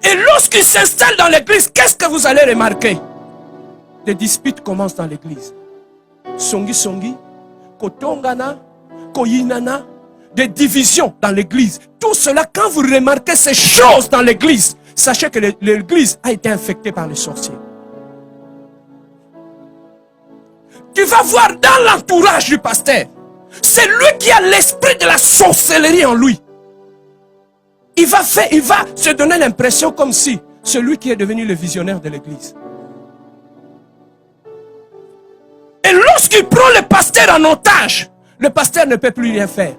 Et lorsqu'ils s'installent dans l'église, qu'est-ce que vous allez remarquer? Des disputes commencent dans l'église. Songi songi, kotongana, koyinana, des divisions dans l'église. Tout cela, quand vous remarquez ces choses dans l'église, sachez que l'église a été infectée par les sorciers. Tu vas voir dans l'entourage du pasteur, c'est lui qui a l'esprit de la sorcellerie en lui. Il va se donner l'impression comme si celui qui est devenu le visionnaire de l'église. Et lorsqu'il prend le pasteur en otage, le pasteur ne peut plus rien faire.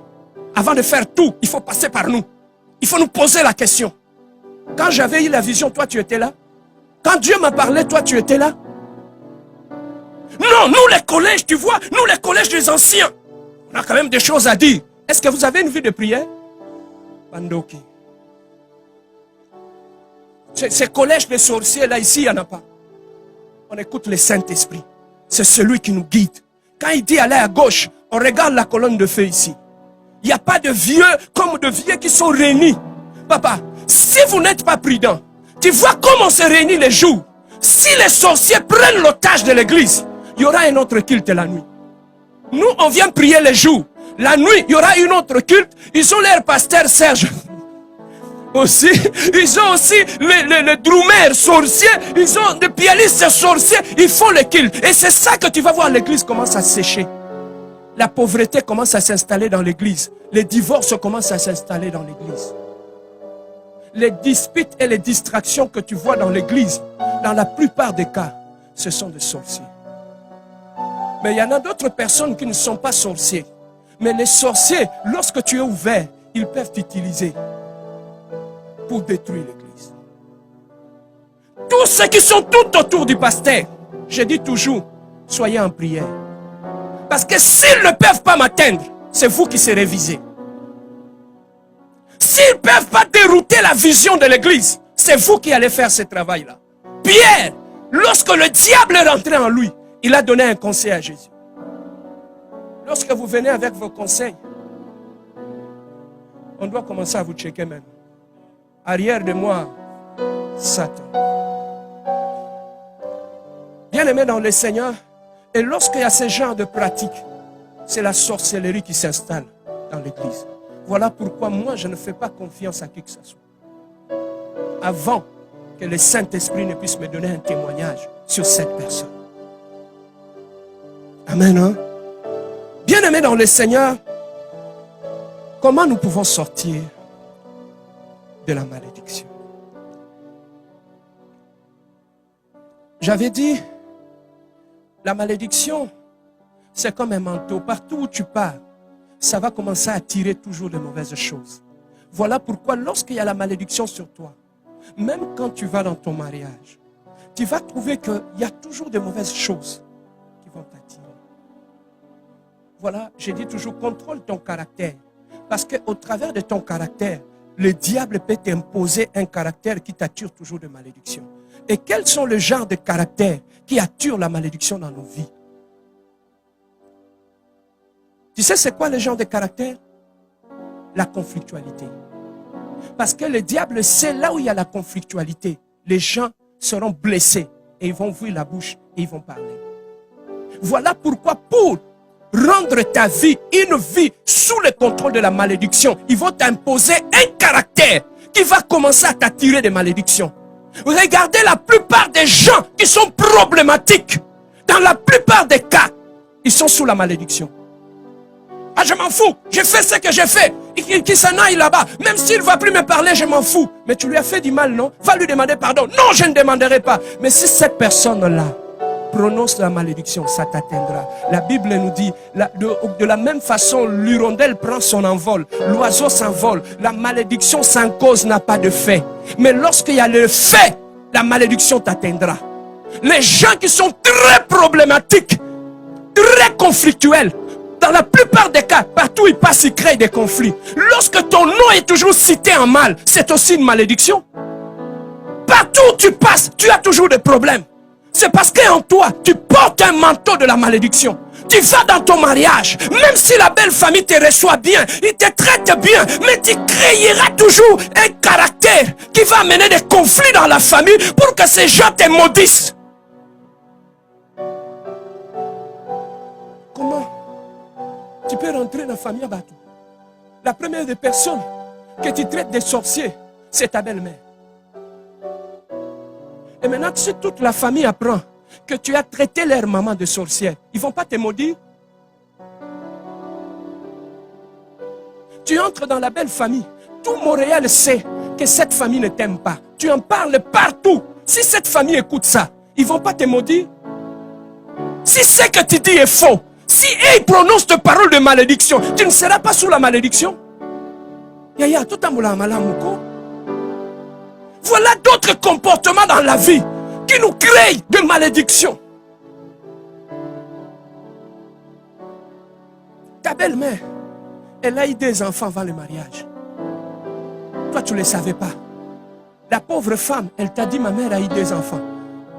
Avant de faire tout, il faut passer par nous. Il faut nous poser la question. Quand j'avais eu la vision, toi tu étais là? Quand Dieu m'a parlé, toi tu étais là? Non, nous les collèges, tu vois, nous les collèges des anciens, on a quand même des choses à dire. Est-ce que vous avez une vie de prière? Pandoki. Ces collèges de sorciers là, ici, il n'y en a pas. On écoute le Saint-Esprit. C'est celui qui nous guide. Quand il dit aller à gauche, on regarde la colonne de feu ici. Il n'y a pas de vieux comme de vieux qui sont réunis. Papa, si vous n'êtes pas prudent, tu vois comment on se réunit les jours. Si les sorciers prennent l'otage de l'église, il y aura un autre culte la nuit. Nous, on vient prier les jours. La nuit, il y aura une autre culte. Ils ont leur pasteur Serge. Aussi, ils ont aussi les drummers sorciers. Ils ont des pianistes sorciers. Ils font le culte. Et c'est ça que tu vas voir, l'église commence à sécher. La pauvreté commence à s'installer dans l'église. Les divorces commencent à s'installer dans l'église. Les disputes et les distractions que tu vois dans l'église, dans la plupart des cas, ce sont des sorciers. Mais il y en a d'autres personnes qui ne sont pas sorciers. Mais les sorciers, lorsque tu es ouvert, ils peuvent t'utiliser pour détruire l'église. Tous ceux qui sont tout autour du pasteur, je dis toujours, soyez en prière. Parce que s'ils ne peuvent pas m'atteindre, c'est vous qui serez visés. S'ils ne peuvent pas dérouter la vision de l'église, c'est vous qui allez faire ce travail-là. Pierre, lorsque le diable est rentré en lui, il a donné un conseil à Jésus. Lorsque vous venez avec vos conseils, on doit commencer à vous checker même. Arrière de moi, Satan. Bien-aimé dans le Seigneur, et lorsqu'il y a ce genre de pratique, c'est la sorcellerie qui s'installe dans l'église. Voilà pourquoi moi je ne fais pas confiance à qui que ce soit. Avant que le Saint-Esprit ne puisse me donner un témoignage sur cette personne. Amen. Hein? Bien-aimé dans le Seigneur, comment nous pouvons sortir de la malédiction? J'avais dit, la malédiction C'est comme un manteau. Partout où tu pars, ça va commencer à attirer toujours de mauvaises choses. Voilà pourquoi lorsqu'il y a la malédiction sur toi, même quand tu vas dans ton mariage, tu vas trouver qu'il y a toujours de mauvaises choses qui vont t'attirer. Voilà, j'ai dit toujours, contrôle ton caractère. Parce qu'au travers de ton caractère, le diable peut t'imposer un caractère qui t'attire toujours de malédiction. Et quels sont les genres de caractères qui attirent la malédiction dans nos vies? Tu sais c'est quoi le genre de caractère? La conflictualité. Parce que le diable sait là où il y a la conflictualité, les gens seront blessés et ils vont ouvrir la bouche et ils vont parler. Voilà pourquoi pour rendre ta vie une vie sous le contrôle de la malédiction, ils vont t'imposer un caractère qui va commencer à t'attirer des malédictions. Regardez la plupart des gens qui sont problématiques. Dans la plupart des cas, ils sont sous la malédiction. Ah, je m'en fous, j'ai fait ce que j'ai fait. Qu'il s'en aille là-bas. Même s'il ne va plus me parler, je m'en fous. Mais tu lui as fait du mal, non? Va lui demander pardon. Non, je ne demanderai pas. Mais si cette personne-là prononce la malédiction, ça t'atteindra. La Bible nous dit, de la même façon, l'hirondelle prend son envol, l'oiseau s'envole, la malédiction sans cause n'a pas de fait. Mais lorsqu'il y a le fait, la malédiction t'atteindra. Les gens qui sont très problématiques, très conflictuels, dans la plupart des cas, partout où ils passent, ils créent des conflits. Lorsque ton nom est toujours cité en mal, c'est aussi une malédiction. Partout où tu passes, tu as toujours des problèmes. C'est parce qu'en toi, tu portes un manteau de la malédiction. Tu vas dans ton mariage, même si la belle famille te reçoit bien, il te traite bien, mais tu créeras toujours un caractère qui va amener des conflits dans la famille pour que ces gens te maudissent. Comment tu peux rentrer dans la famille à Batou? La première des personnes que tu traites des sorciers, c'est ta belle-mère. Et maintenant, si toute la famille apprend que tu as traité leur maman de sorcière, ils ne vont pas te maudire. Tu entres dans la belle famille. Tout Montréal sait que cette famille ne t'aime pas. Tu en parles partout. Si cette famille écoute ça, ils ne vont pas te maudire. Si ce que tu dis est faux, si ils prononcent de paroles de malédiction, tu ne seras pas sous la malédiction. Yaya, tout en malamuko. Voilà d'autres comportements dans la vie qui nous créent de malédiction. Ta belle-mère, elle a eu des enfants avant le mariage. Toi, tu ne le savais pas. La pauvre femme, elle t'a dit, ma mère a eu des enfants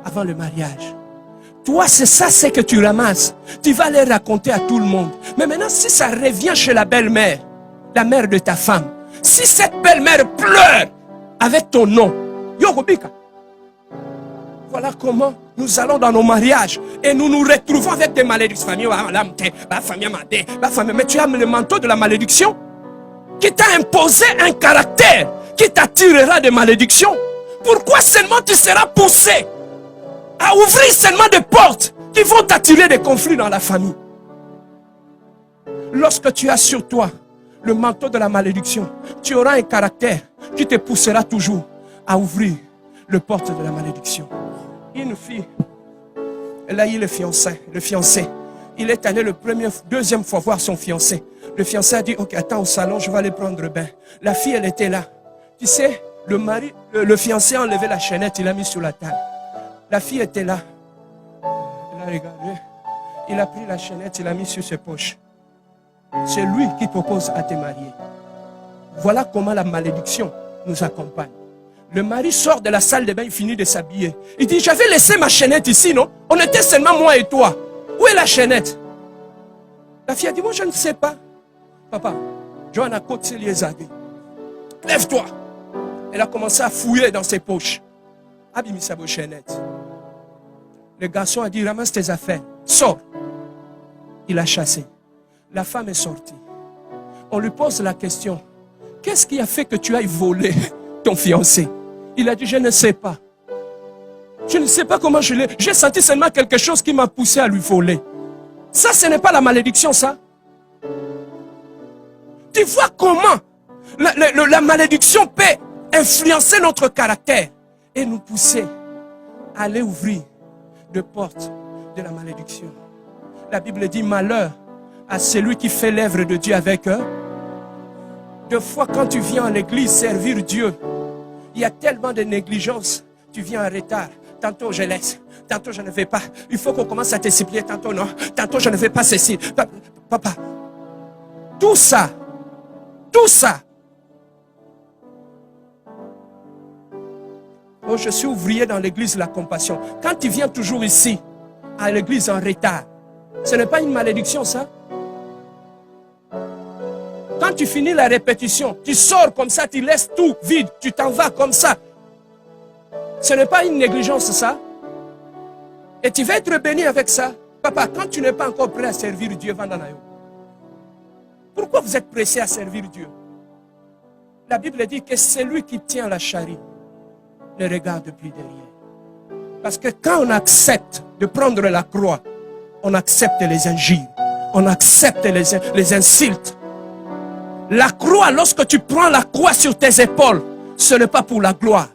avant le mariage. Toi, c'est ça, c'est que tu ramasses. Tu vas les raconter à tout le monde. Mais maintenant, si ça revient chez la belle-mère, la mère de ta femme, si cette belle-mère pleure avec ton nom, Yorobika. Voilà comment nous allons dans nos mariages et nous nous retrouvons avec des malédictions. Mais tu as le manteau de la malédiction qui t'a imposé un caractère qui t'attirera des malédictions. Pourquoi seulement tu seras poussé à ouvrir seulement des portes qui vont t'attirer des conflits dans la famille? Lorsque tu as sur toi le manteau de la malédiction, tu auras un caractère qui te poussera toujours à ouvrir les portes de la malédiction. Une fille, elle a eu le fiancé. Il est allé deuxième fois voir son fiancé. Le fiancé a dit, ok, attends au salon, je vais aller prendre le bain. La fille, elle était là. Tu sais, le fiancé a enlevé la chaînette, il l'a mis sur la table. La fille était là. Elle a regardé. Il a pris la chaînette, il l'a mis sur ses poches. C'est lui qui propose à te marier. Voilà comment la malédiction nous accompagne. Le mari sort de la salle de bain, il finit de s'habiller. Il dit, j'avais laissé ma chaînette ici, non? On était seulement moi et toi. Où est la chaînette? La fille a dit, moi je ne sais pas. Papa, Johanna Kotseliezade, lève-toi. Elle a commencé à fouiller dans ses poches. Abimi sa chaînette. Le garçon a dit, ramasse tes affaires, sors. Il a chassé. La femme est sortie. On lui pose la question, qu'est-ce qui a fait que tu ailles voler ton fiancé? Il a dit, je ne sais pas. Je ne sais pas comment je l'ai. J'ai senti seulement quelque chose qui m'a poussé à lui voler. Ça, ce n'est pas la malédiction, ça. Tu vois comment la malédiction peut influencer notre caractère et nous pousser à aller ouvrir des portes de la malédiction. La Bible dit malheur à celui qui fait l'œuvre de Dieu avec eux. Deux fois quand tu viens à l'église servir Dieu, il y a tellement de négligence. Tu viens en retard. Tantôt je laisse. Tantôt je ne vais pas. Il faut qu'on commence à te supplier. Tantôt non. Tantôt je ne vais pas ceci. Papa, tout ça. Oh, je suis ouvrier dans l'église de la compassion. Quand tu viens toujours ici, à l'église en retard, ce n'est pas une malédiction ça? Quand tu finis la répétition, tu sors comme ça, tu laisses tout vide, tu t'en vas comme ça. Ce n'est pas une négligence ça? Et tu vas être béni avec ça. Papa, quand tu n'es pas encore prêt à servir Dieu, Vandanayo, pourquoi vous êtes pressé à servir Dieu? La Bible dit que celui qui tient la charrue ne regarde plus derrière. Parce que quand on accepte de prendre la croix, on accepte les injures, on accepte les insultes. La croix, lorsque tu prends la croix sur tes épaules, ce n'est pas pour la gloire.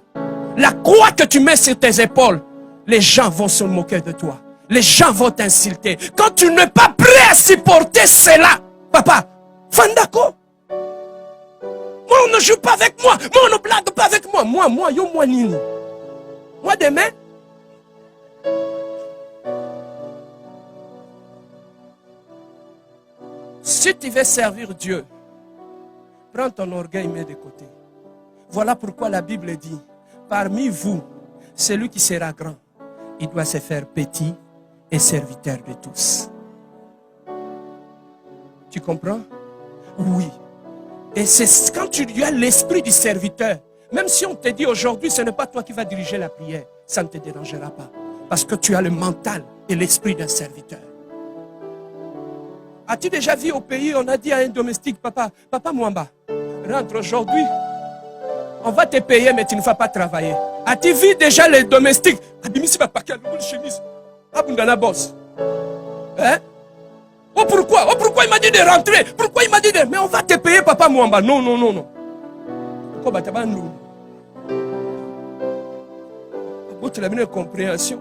La croix que tu mets sur tes épaules, les gens vont se moquer de toi. Les gens vont t'insulter. Quand tu n'es pas prêt à supporter cela, papa, Fandako, moi on ne joue pas avec moi, moi on ne blague pas avec moi. Moi nini. Moi demain, si tu veux servir Dieu, prends ton orgueil, mets de côté. Voilà pourquoi la Bible dit, parmi vous, celui qui sera grand, il doit se faire petit et serviteur de tous. Tu comprends? Oui. Et c'est quand tu as l'esprit du serviteur, même si on te dit aujourd'hui, ce n'est pas toi qui vas diriger la prière, ça ne te dérangera pas. Parce que tu as le mental et l'esprit d'un serviteur. As-tu déjà vu au pays, on a dit à un domestique, papa Mwamba, rentre aujourd'hui, on va te payer, mais tu ne vas pas travailler. As-tu vu déjà les domestiques? Hein? Oh pourquoi il m'a dit de rentrer? Pourquoi il m'a dit de... Mais on va te payer, papa Mwamba. Non. Tu as une compréhension.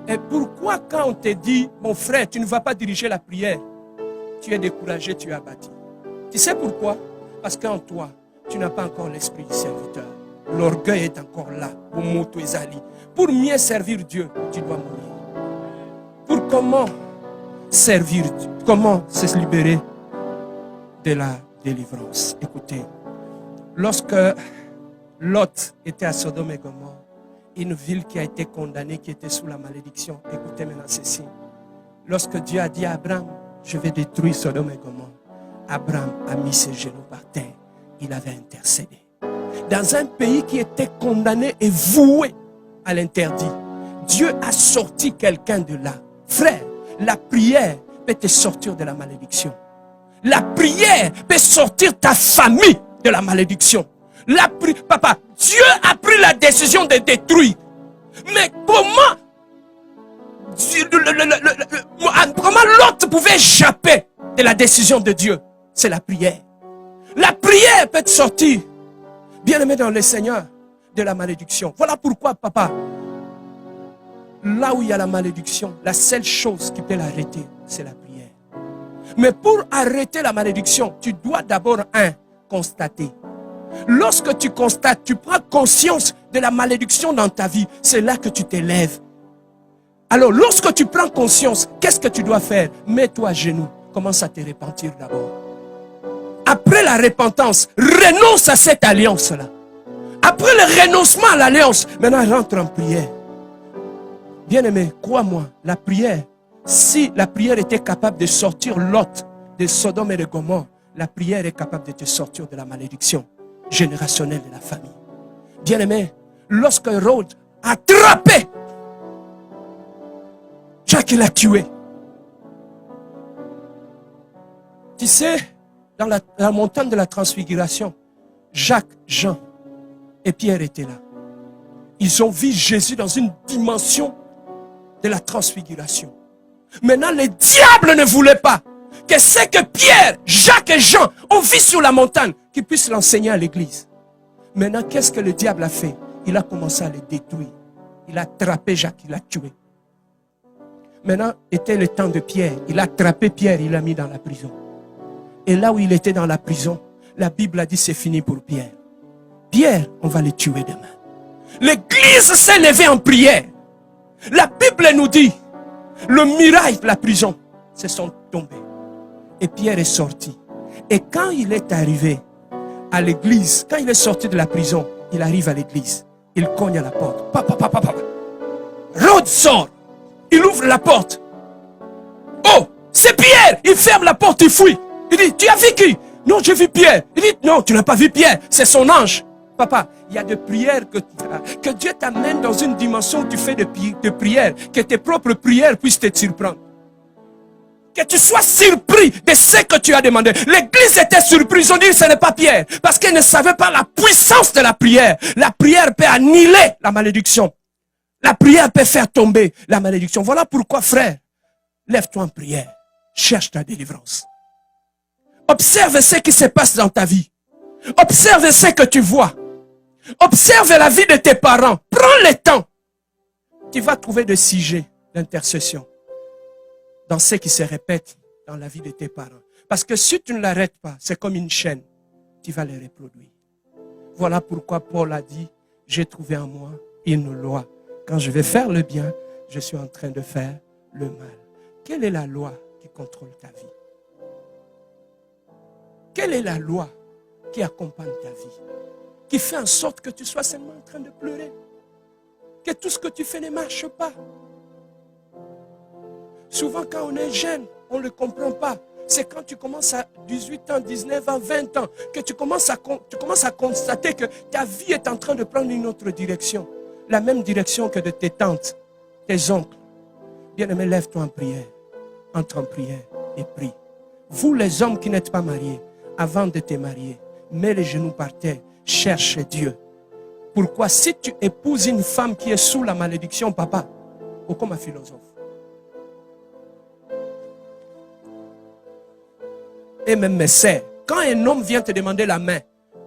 Et pourquoi quand on te dit, mon frère, tu ne vas pas diriger la prière, tu es découragé, tu es abattu? Tu sais pourquoi? Parce qu'en toi, tu n'as pas encore l'esprit du serviteur. L'orgueil est encore là. Pour mieux servir Dieu, tu dois mourir. Pour comment servir Dieu? Comment se libérer de la délivrance? Écoutez, lorsque Lot était à Sodome et Gomorrhe, une ville qui a été condamnée, qui était sous la malédiction. Écoutez maintenant ceci. Lorsque Dieu a dit à Abraham, je vais détruire Sodome et Gomorrhe, Abraham a mis ses genoux par terre. Il avait intercédé. Dans un pays qui était condamné et voué à l'interdit, Dieu a sorti quelqu'un de là. Frère, la prière peut te sortir de la malédiction. La prière peut sortir ta famille de la malédiction. Papa, Dieu a pris la décision de détruire. Mais comment l'autre pouvait échapper de la décision de Dieu? C'est la prière. La prière peut te sortir, bien-aimé dans le Seigneur, de la malédiction. Voilà pourquoi, papa, là où il y a la malédiction, la seule chose qui peut l'arrêter, c'est la prière. Mais pour arrêter la malédiction, tu dois d'abord, constater. Lorsque tu constates, tu prends conscience de la malédiction dans ta vie, c'est là que tu t'élèves. Alors, lorsque tu prends conscience, qu'est-ce que tu dois faire? Mets-toi à genoux, commence à te repentir d'abord. Après la repentance, renonce à cette alliance-là. Après le renoncement à l'alliance, maintenant rentre en prière. Bien-aimé, crois-moi, la prière, si la prière était capable de sortir Lot de Sodome et de Gomorrhe, la prière est capable de te sortir de la malédiction générationnelle de la famille. Bien-aimé, lorsque Hérode a attrapé Jacques, l'a tué. Tu sais, dans la montagne de la transfiguration, Jacques, Jean et Pierre étaient là. Ils ont vu Jésus dans une dimension de la transfiguration. Maintenant, le diable ne voulait pas que ce que Pierre, Jacques et Jean ont vu sur la montagne, qu'ils puissent l'enseigner à l'église. Maintenant, qu'est-ce que le diable a fait? Il a commencé à les détruire. Il a attrapé Jacques, il l'a tué. Maintenant, était le temps de Pierre. Il a attrapé Pierre, il l'a mis dans la prison. Et là où il était dans la prison, la Bible a dit c'est fini pour Pierre. Pierre, on va le tuer demain. L'église s'est levée en prière. La Bible nous dit, le muraille de la prison se sont tombés. Et Pierre est sorti. Et quand il est arrivé à l'église, quand il est sorti de la prison, il arrive à l'église. Il cogne à la porte. Papa, papa, papa. Rhodes sort. Il ouvre la porte. Oh, c'est Pierre. Il ferme la porte, il fuit. Il dit, tu as vu qui? Non, j'ai vu Pierre. Il dit, non, tu n'as pas vu Pierre. C'est son ange. Papa, il y a des prières que Dieu t'amène dans une dimension où tu fais de prières. Que tes propres prières puissent te surprendre. Que tu sois surpris de ce que tu as demandé. L'église était surprise. Ils ont dit ce n'est pas Pierre. Parce qu'elle ne savait pas la puissance de la prière. La prière peut annihiler la malédiction. La prière peut faire tomber la malédiction. Voilà pourquoi, frère, lève-toi en prière. Cherche ta délivrance. Observe ce qui se passe dans ta vie. Observe ce que tu vois. Observe la vie de tes parents. Prends le temps. Tu vas trouver des sujets d'intercession dans ce qui se répète dans la vie de tes parents. Parce que si tu ne l'arrêtes pas, c'est comme une chaîne. Tu vas les reproduire. Voilà pourquoi Paul a dit, j'ai trouvé en moi une loi. Quand je vais faire le bien, je suis en train de faire le mal. Quelle est la loi qui contrôle ta vie? Quelle est la loi qui accompagne ta vie? Qui fait en sorte que tu sois seulement en train de pleurer? Que tout ce que tu fais ne marche pas? Souvent quand on est jeune, on ne le comprend pas. C'est quand tu commences à 18 ans, 19 ans, 20 ans, que tu commences à constater que ta vie est en train de prendre une autre direction. La même direction que de tes tantes, tes oncles. Bien-aimé, lève-toi en prière. Entre en prière et prie. Vous les hommes qui n'êtes pas mariés, avant de te marier, mets les genoux par terre, cherche Dieu. Pourquoi? Si tu épouses une femme qui est sous la malédiction, papa, ou comme un philosophe. Et même mes sœurs, quand un homme vient te demander la main,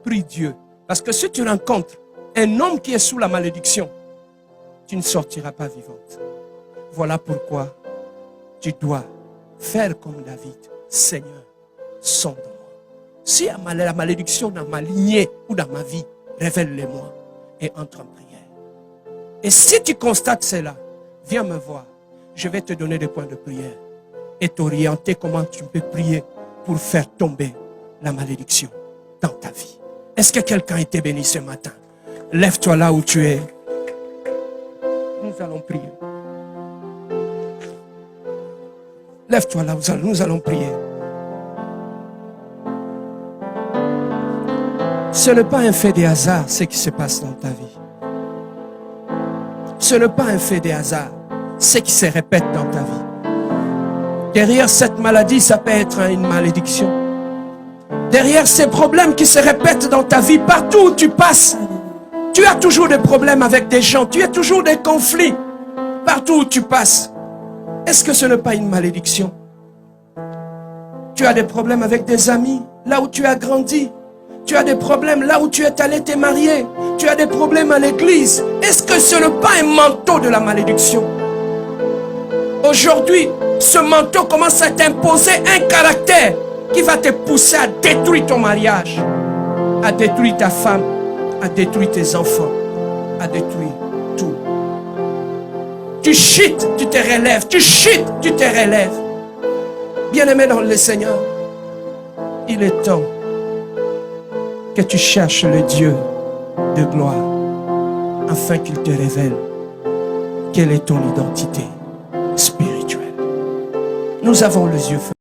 prie Dieu. Parce que si tu rencontres un homme qui est sous la malédiction, tu ne sortiras pas vivante. Voilà pourquoi tu dois faire comme David. Seigneur, sonde-moi. S'il y a la malédiction dans ma lignée ou dans ma vie, révèle-le-moi et entre en prière. Et si tu constates cela, viens me voir. Je vais te donner des points de prière et t'orienter comment tu peux prier pour faire tomber la malédiction dans ta vie. Est-ce que quelqu'un a été béni ce matin? Lève-toi là où tu es. Nous allons prier. Lève-toi là où nous allons prier. Ce n'est pas un fait de hasard ce qui se passe dans ta vie. Ce n'est pas un fait de hasard ce qui se répète dans ta vie. Derrière cette maladie, ça peut être une malédiction. Derrière ces problèmes qui se répètent dans ta vie, partout où tu passes, tu as toujours des problèmes avec des gens, tu as toujours des conflits. Partout où tu passes, est-ce que ce n'est pas une malédiction? Tu as des problèmes avec des amis, là où tu as grandi. Tu as des problèmes là où tu es allé te marier. Tu as des problèmes à l'église. Est-ce que ce n'est pas un manteau de la malédiction? Aujourd'hui, ce manteau commence à t'imposer un caractère qui va te pousser à détruire ton mariage, à détruire ta femme, à détruire tes enfants, à détruire tout. Tu chutes, tu te relèves. Tu chutes, tu te relèves. Bien-aimé dans le Seigneur, il est temps que tu cherches le Dieu de gloire afin qu'il te révèle quelle est ton identité spirituelle. Nous avons les yeux fermés.